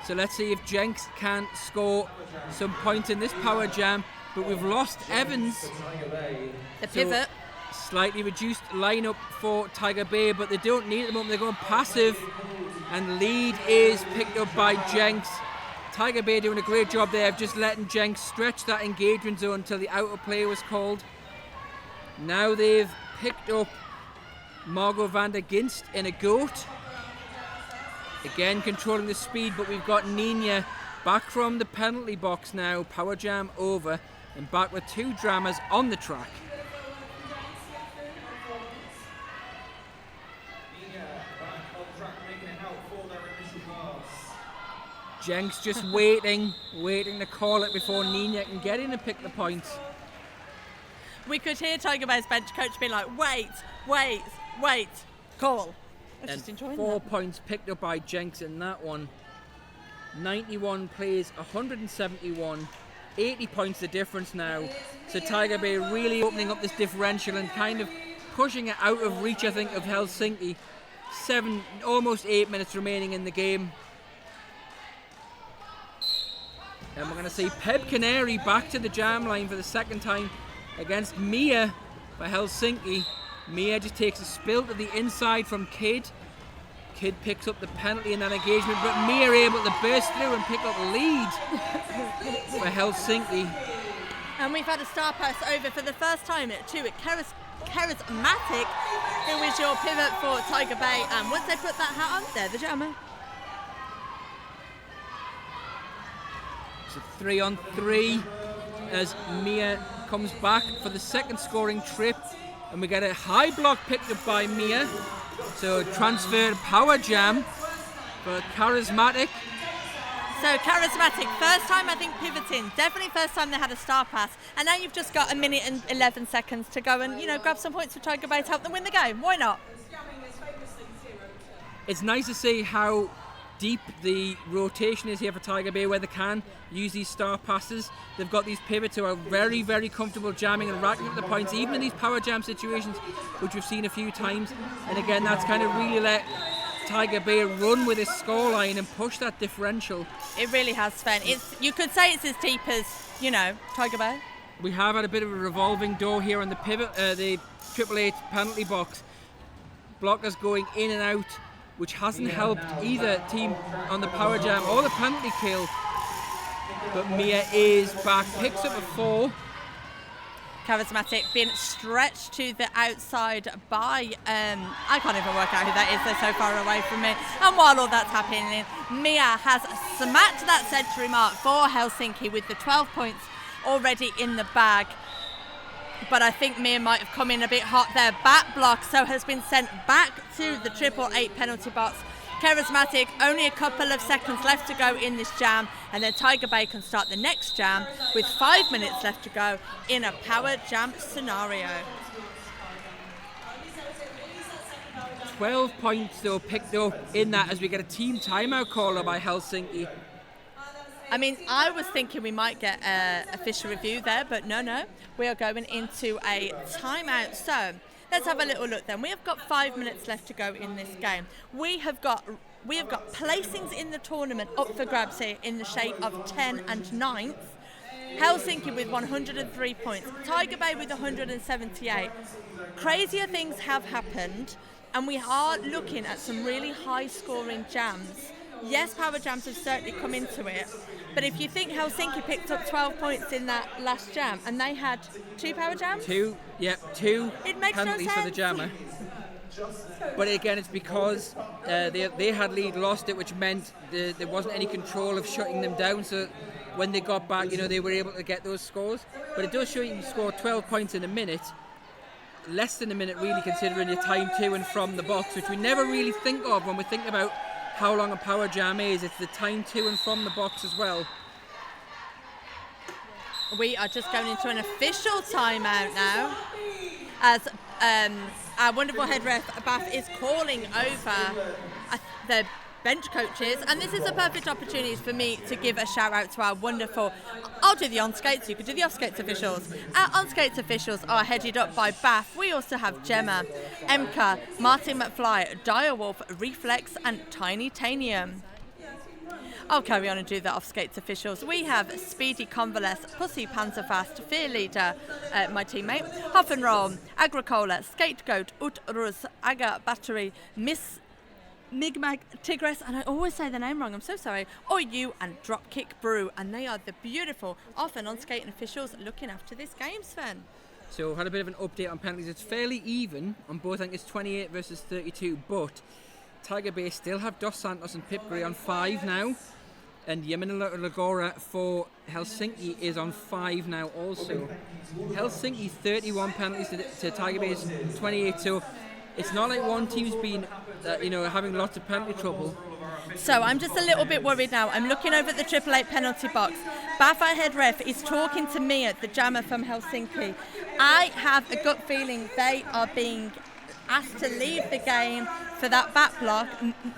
So let's see if Jenks can score some points in this power jam. But we've lost Evans. The pivot. So slightly reduced lineup for Tiger Bay, but they don't need it at the moment. They're going passive, and lead is picked up by Jenks. Tiger Bay doing a great job there of just letting Jenks stretch that engagement zone until the out of play was called. Now they've picked up Margot van der Ginst in a goat. Again controlling the speed, but we've got Nina back from the penalty box now. Power jam over, and back with 2 dramas on the track. Jenks just waiting to call it before Nina can get in and pick the points. We could hear Tiger Bay's bench coach being like, wait, call. I was just enjoying 4 that. points picked up by Jenks in that one. 91 plays, 171. 80 points the difference now. So Tiger Bay really opening up this differential and kind of pushing it out of reach, I think, of Helsinki. Almost 8 minutes remaining in the game. And we're going to see Peb Canary back to the jam line for the second time against Mia for Helsinki. Mia just takes a spill to the inside from Kidd. Kidd picks up the penalty in that engagement, but Mia able to burst through and pick up lead for Helsinki. And we've had a star pass over for the first time to Charismatic, who is your pivot for Tiger Bay. And once they put that hat on, they're the jammer. So 3-on-3 as Mia comes back for the second scoring trip And we get a high block picked up by Mia. So transfer power jam for Charismatic. So Charismatic, first time I think pivoting, definitely first time they had a star pass, and now you've just got 1 minute and 11 seconds to go and grab some points for Tiger Bay to help them win the game. Why not? It's nice to see how deep the rotation is here for Tiger Bay, where they can use these star passes. They've got these pivots who are very, very comfortable jamming and racking up the points, even in these power jam situations, which we've seen a few times. And again, that's kind of really let Tiger Bay run with his scoreline and push that differential. It really has, Sven. You could say it's as deep as, Tiger Bay. We have had a bit of a revolving door here on the pivot, the 888 penalty box. Blockers going in and out, which hasn't helped either team on the power jam or the penalty kill. But Mia is back, picks up a 4. Charismatic being stretched to the outside by, I can't even work out who that is, they're so far away from me. And while all that's happening, Mia has smacked that century mark for Helsinki with the 12 points already in the bag. But I think Mia might have come in a bit hot there. Back block, so has been sent back to the 888 penalty box. Charismatic, only a couple of seconds left to go in this jam, and then Tiger Bay can start the next jam with 5 minutes left to go in a power jam scenario. 12 points though picked up in that as we get a team timeout caller by Helsinki. I mean, I was thinking we might get an official review there, but no. We are going into a timeout. So let's have a little look then. We have got 5 minutes left to go in this game. We have got placings in the tournament up for grabs here in the shape of 10 and 9th. Helsinki with 103 points. Tiger Bay with 178. Crazier things have happened, and we are looking at some really high-scoring jams. Yes, power jams have certainly come into it, but if you think Helsinki picked up 12 points in that last jam and they had 2 power jams? Two penalties for the jammer. But again, it's because they had lead, lost it, which meant there wasn't any control of shutting them down. So when they got back, they were able to get those scores. But it does show you can score 12 points in a minute. Less than a minute, really, considering your time to and from the box, which we never really think of when we think about how long a power jam is. It's the time to and from the box as well. We are just going into an official timeout now, as our wonderful head ref Bath is calling over the bench coaches, and this is a perfect opportunity for me to give a shout out to our wonderful, I'll do the on-skates, you could do the off-skates officials. Our on-skates officials are headed up by Bath. We also have Gemma, Emka, Martin McFly, Direwolf, Reflex and Tiny Tanium. I'll carry on and do the off-skates officials. We have Speedy Convalesce, Pussy Panzerfast, Fear Leader, my teammate, Huff and Roll, Agricola, Scapegoat, Ut Rus, Aga Battery, Miss Migmag, Tigress, and I always say the name wrong, I'm so sorry, Oyu and Dropkick Brew, and they are the beautiful off and on skating officials looking after this game, Sven. So we've had a bit of an update on penalties. It's fairly even on both. I think it's 28 versus 32, but Tiger Bay still have Dos Santos and Pip Gray on 5 now, and Yamina Lagora for Helsinki is on 5 now also. Helsinki 31 penalties to Tiger Bay's 28, so it's not like one team's been having lots of penalty trouble. So I'm just a little bit worried now. I'm looking over at the 888 penalty box. Bath head ref is talking to Mia, the jammer from Helsinki. I have a gut feeling they are being asked to leave the game for that back block.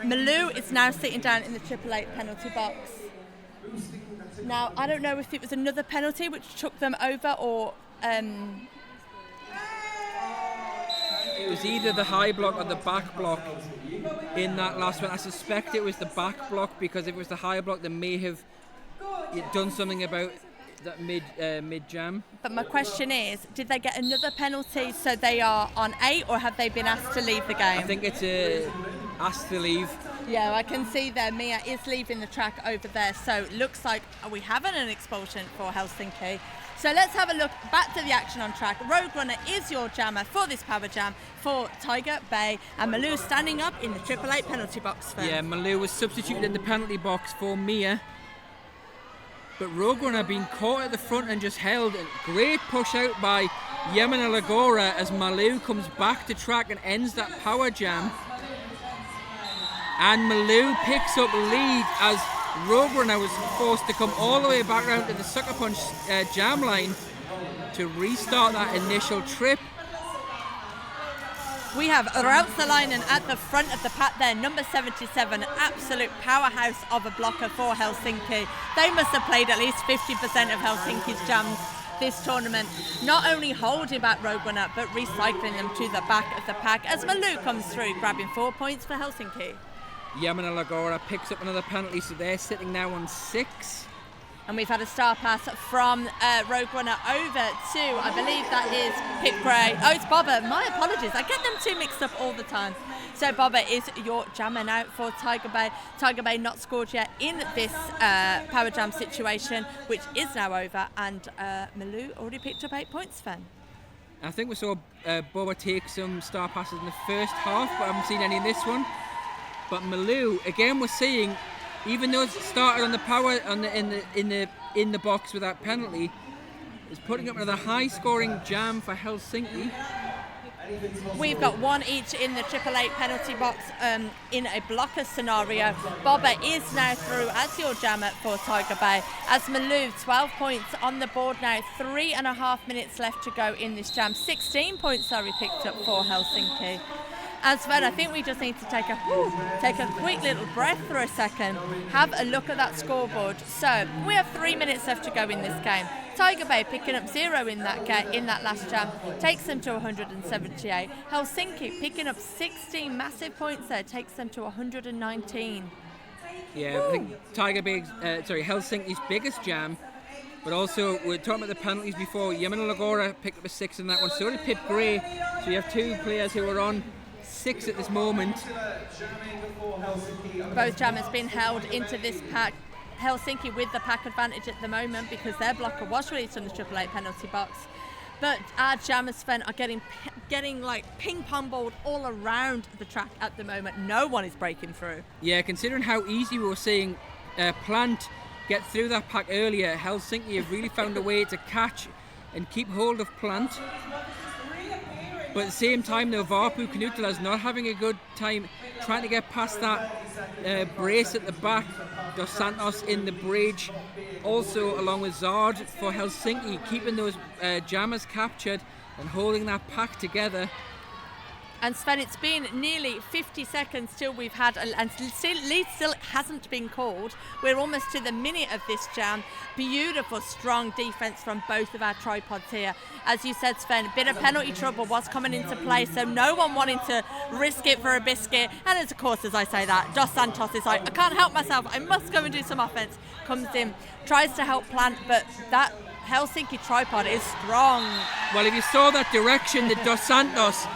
Malou is now sitting down in the 888 penalty box. Now, I don't know if it was another penalty which took them over or... It was either the high block or the back block in that last one. I suspect it was the back block, because if it was the high block, they may have done something about that mid jam. But my question is, did they get another penalty so they are on 8, or have they been asked to leave the game? I think it's asked to leave. Yeah, I can see there Mia is leaving the track over there, so it looks like we haven't an expulsion for Helsinki. So let's have a look back to the action on track. Rogue Runner is your jammer for this power jam for Tiger Bay, and Malou standing up in the 888 penalty box. Yeah, Malou was substituted in the penalty box for Mia. but Roadrunner being caught at the front and just held. And great push out by Yemina Lagora as Malou comes back to track and ends that power jam. And Malou picks up lead as Roadrunner was forced to come all the way back round to the Sucker Punch jam line to restart that initial trip. We have Rautsalainen at the front of the pack there, number 77, absolute powerhouse of a blocker for Helsinki. They must have played at least 50% of Helsinki's jams this tournament, not only holding back Roadrunner, but recycling them to the back of the pack as Malou comes through, grabbing 4 points for Helsinki. Yemina Lagora picks up another penalty, so they're sitting now on 6. And we've had a star pass from Roadrunner over to, I believe that is Pip Gray. Oh, it's Bobber. My apologies. I get them two mixed up all the time. So Bobber is your jammer now for Tiger Bay. Tiger Bay not scored yet in this power jam situation, which is now over. And Malou already picked up 8 points, Sven. I think we saw Bobber take some star passes in the first half, but I haven't seen any in this one. But Malou, again, we're seeing, even though it started on the power in the box with that penalty, is putting up another high-scoring jam for Helsinki. We've got one each in the 888 penalty box in a blocker scenario. Bobber is now through as your jammer for Tiger Bay. As Malou, 12 points on the board now, 3.5 minutes left to go in this jam. 16 points are picked up for Helsinki. And Sven, I think we just need to take a quick little breath for a second, have a look at that scoreboard. So we have 3 minutes left to go in this game. Tiger Bay picking up 0 in that last jam, takes them to 178. Helsinki picking up 16 massive points there, takes them to 119. Yeah, I think Helsinki's biggest jam, but also we were talking about the penalties before. Yemina Lagora picked up a 6 in that one, so did Pip Gray. So you have two players who are on 6 at this moment. Both jammers been held into this pack. Helsinki with the pack advantage at the moment because their blocker was released on the 888 penalty box. But our jammers, Sven, are getting like ping pong balled all around the track at the moment. No one is breaking through. Yeah, considering how easy we were seeing Plant get through that pack earlier, Helsinki have really found a way to catch and keep hold of Plant. But at the same time, though, Varpu Knutila is not having a good time trying to get past that brace at the back. Dos Santos in the bridge, also along with Zard for Helsinki, keeping those jammers captured and holding that pack together. And Sven, it's been nearly 50 seconds till we've had, and lead still hasn't been called. We're almost to the minute of this jam. Beautiful, strong defence from both of our tripods here. As you said, Sven, a bit of penalty trouble was coming into play, so no one wanting to risk it for a biscuit. And of course, as I say that, Dos Santos is like, I can't help myself, I must go and do some offence. Comes in, tries to help Plant, but that Helsinki tripod is strong. Well, if you saw that direction that Dos Santos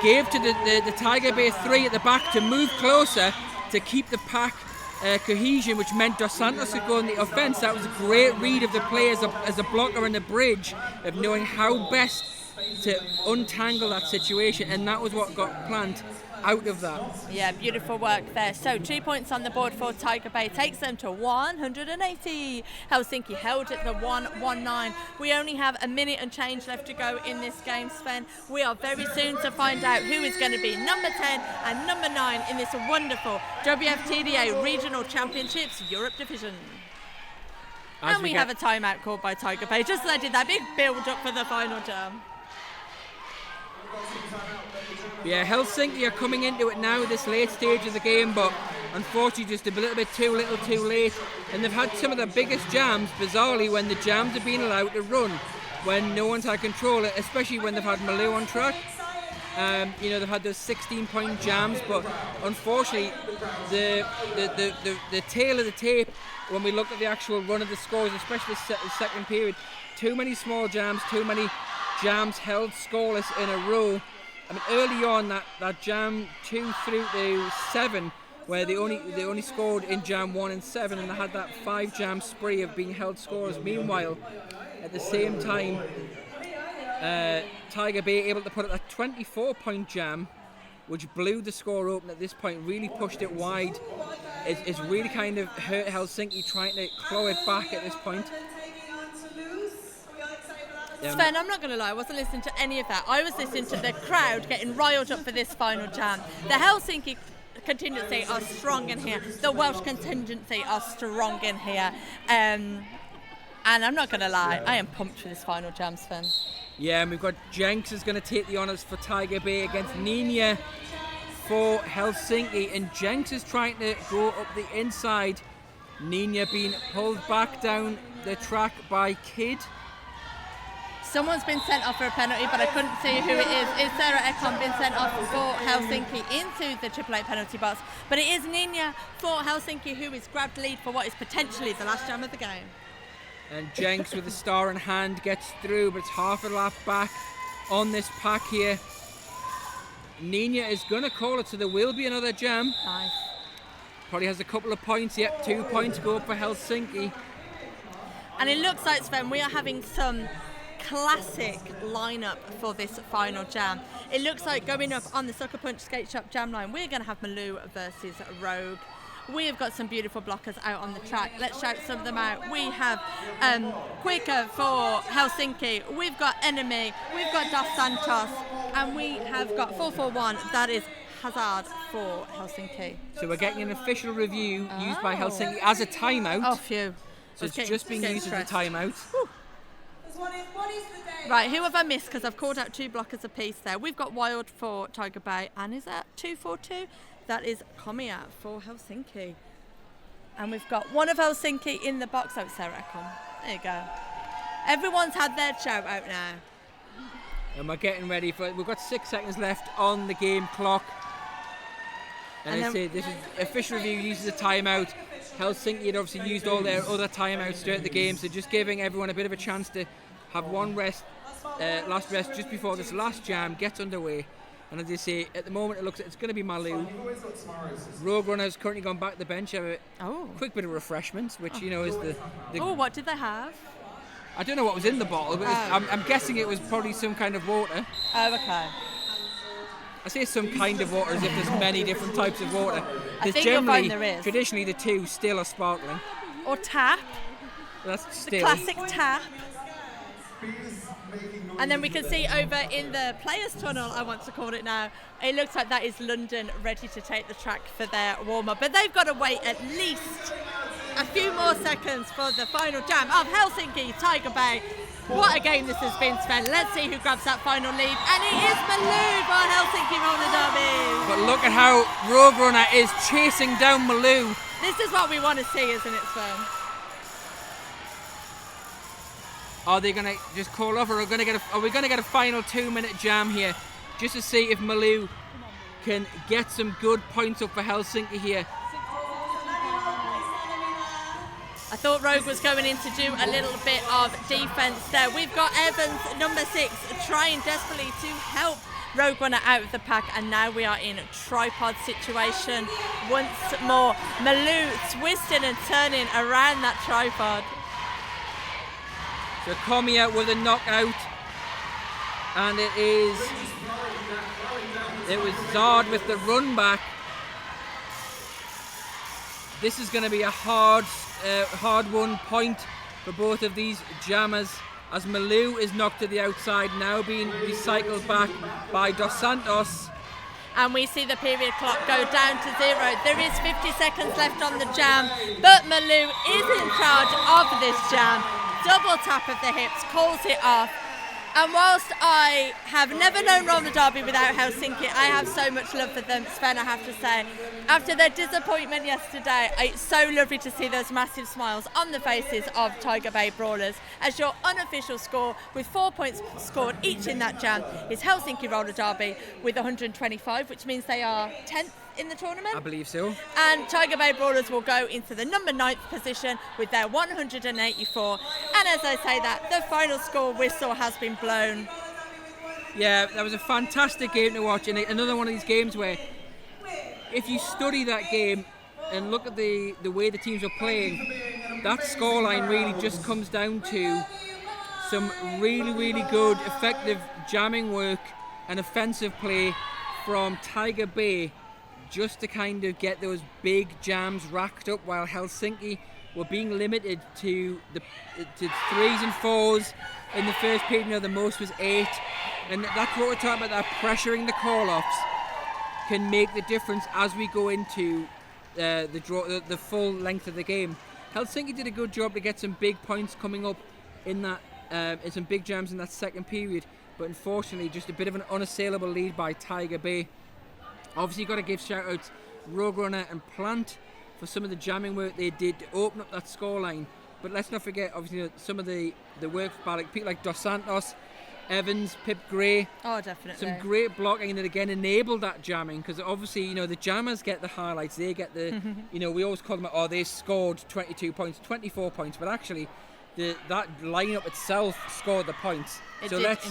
gave to the Tiger Bay 3 at the back to move closer to keep the pack cohesion, which meant Dos Santos could go on the offence. That was a great read of the players as a blocker in the bridge, of knowing how best to untangle that situation, and that was what got Plant out of that. Yeah, beautiful work there. So 2 points on the board for Tiger Bay, takes them to 180. Helsinki held at the 119. We only have a minute and change left to go in this game, Sven. We are very soon to find out who is going to be number 10 and number 9 in this wonderful WFTDA Regional Championships Europe Division. And we have a timeout called by Tiger Bay, just as I did that big build up for the final jam. Yeah, Helsinki are coming into it now, this late stage of the game, but unfortunately just a little bit too little too late. And they've had some of the biggest jams, bizarrely, when the jams have been allowed to run, when no one's had control, especially when they've had Malou on track. They've had those 16-point jams, but unfortunately the tail of the tape, when we look at the actual run of the scores, especially the second period, too many small jams, too many jams held scoreless in a row. I mean, early on, that jam 2 through to 7, where they only scored in jam 1 and 7, and they had that 5 jam spree of being held scoreless. Meanwhile, at the same time, Tiger Bay able to put up that 24-point jam, which blew the score open at this point, really pushed it wide it's really kind of hurt Helsinki trying to claw it back at this point. Sven, I'm not going to lie, I wasn't listening to any of that. I was listening to the crowd getting riled up for this final jam. The Helsinki contingency are strong in here. The Welsh contingency are strong in here. And I'm not going to lie, I am pumped for this final jam, Sven. Yeah, and we've got Jenks is going to take the honours for Tiger Bay against Nina for Helsinki. And Jenks is trying to go up the inside. Nina being pulled back down the track by Kidd. Someone's been sent off for a penalty, but I couldn't see who it is. Is Sarah Ekholm been sent off for Helsinki into the Triple 8 penalty box? But it is Nina for Helsinki who is grabbed lead for what is potentially the last jam of the game. And Jenks with a star in hand gets through, but it's half a lap back on this pack here. Nina is going to call it, so there will be another jam. Nice. Probably has a couple of points. Yep, 2 points go up for Helsinki. And it looks like, Sven, we are having some classic lineup for this final jam. It looks like going up on the Sucker Punch Skate Shop jam line, we're going to have Malou versus Rogue. We have got some beautiful blockers out on the track. Let's shout some of them out. We have Quicker for Helsinki. We've got Enemy. We've got Dos Santos. And we have got 441. That is Hazard for Helsinki. So we're getting an official review used by Helsinki as a timeout. Oh, phew. So it's just being used as a timeout. Whew. Right, who have I missed? Because I've called out 2 blockers apiece there. We've got Wild for Tiger Bay. And is that 242? That is Komia for Helsinki. And we've got one of Helsinki in the box. Oh, Sarah Ekholm. There you go. Everyone's had their shout out now. And we're getting ready for it. We've got 6 seconds left on the game clock. And I say this is official review uses a timeout. Helsinki had obviously used all their other timeouts throughout the game, so just giving everyone a bit of a chance to have one rest, last rest just before this last jam gets underway. And as they say, at the moment it looks like it's going to be Malou. Rogue Runner's currently gone back to the bench, have a quick bit of refreshments, which you know is the Oh, what did they have? I don't know what was in the bottle, but I'm guessing it was probably some kind of water. Oh, okay. I say some kind of water as if there's many different types of water. I think you'll find there is. Traditionally the 2 still are sparkling. Or tap. That's The still. classic tap. And then we can see over in the players' tunnel, I want to call it now, it looks like that is London ready to take the track for their warm-up. But they've got to wait at least a few more seconds for the final jam of Helsinki Tiger Bay. What a game this has been, Sven. Let's see who grabs that final lead. And it is Malou for Helsinki Roller Derby. But look at how Rogue Runner is chasing down Malou. This is what we want to see, isn't it, Sven? Are they going to just call off, or are we going to get a final 2-minute jam here, just to see if Malou can get some good points up for Helsinki here? I thought Rogue was going in to do a little bit of defence there. We've got Evans, number 6, trying desperately to help Rogue Runner out of the pack, and now we are in a tripod situation once more. Malou twisting and turning around that tripod. So Komia with a knockout, and it was Zard with the run back. This is going to be a hard-won point for both of these jammers, as Malou is knocked to the outside, now being recycled back by Dos Santos. And we see the period clock go down to 0. There is 50 seconds left on the jam, but Malou is in charge of this jam. Double tap of the hips, calls it off. And whilst I have never known roller derby without Helsinki, I have so much love for them, Sven, I have to say. After their disappointment yesterday, it's so lovely to see those massive smiles on the faces of Tiger Bay Brawlers, as your unofficial score, with 4 points scored each in that jam, is Helsinki Roller Derby with 125, which means they are 10th in the tournament. I believe so. And Tiger Bay Brawlers will go into the number 9th position with their 184. And as I say that, the final score whistle has been blown. Yeah, that was a fantastic game to watch, and another one of these games where if you study that game and look at the way the teams are playing, that scoreline really just comes down to some really, really good, effective jamming work and offensive play from Tiger Bay just to kind of get those big jams racked up, while Helsinki were being limited to 3s and 4s in the first period. You know, the most was 8, and that's what we're talking about. That pressuring the call-offs can make the difference as we go into the full length of the game. Helsinki did a good job to get some big points coming up in that, in some big jams in that second period, but unfortunately just a bit of an unassailable lead by Tiger Bay. Obviously you've got to give shout outs Roadrunner and Plant for some of the jamming work they did to open up that scoreline, but let's not forget obviously some of the work by like people like Dos Santos, Evans, Pip Gray. Oh, definitely. Some great blocking that again enabled that jamming, because obviously, you know, the jammers get the highlights, they get the, you know, we always call them, oh, they scored 22 points, 24 points, but actually that lineup itself scored the points. So let's,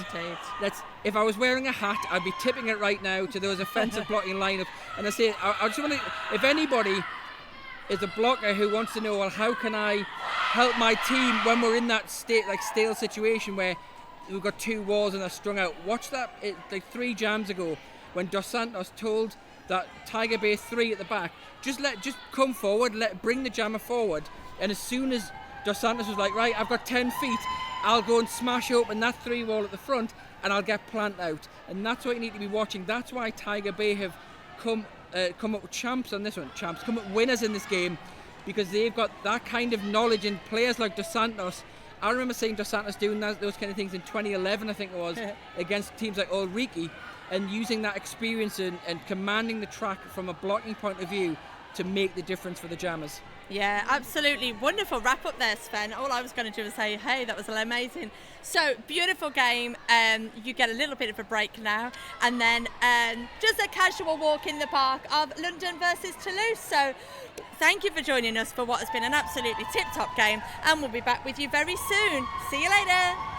if I was wearing a hat, I'd be tipping it right now to those offensive blocking lineup. And I say, I just want to, if anybody is a blocker who wants to know, well, how can I help my team when we're in that stale situation where we've got 2 walls and they're strung out. Watch that, like 3 jams ago, when Dos Santos told that Tiger Bay 3 at the back, just come forward, bring the jammer forward, and as soon as Dos Santos was like, right, I've got 10 feet, I'll go and smash open that 3 wall at the front, and I'll get Plant out. And that's what you need to be watching. That's why Tiger Bay have come up with champs on this one. Champs, come up winners in this game, because they've got that kind of knowledge, and players like Dos Santos. I remember seeing Dos Santos doing those kind of things in 2011, I think it was, against teams like Ulriki, and using that experience and commanding the track from a blocking point of view to make the difference for the jammers. Yeah, absolutely. Wonderful wrap up there, Sven. All I was going to do was say, hey, that was amazing. So, beautiful game. You get a little bit of a break now. And then just a casual walk in the park of London versus Toulouse. So, thank you for joining us for what has been an absolutely tip-top game. And we'll be back with you very soon. See you later.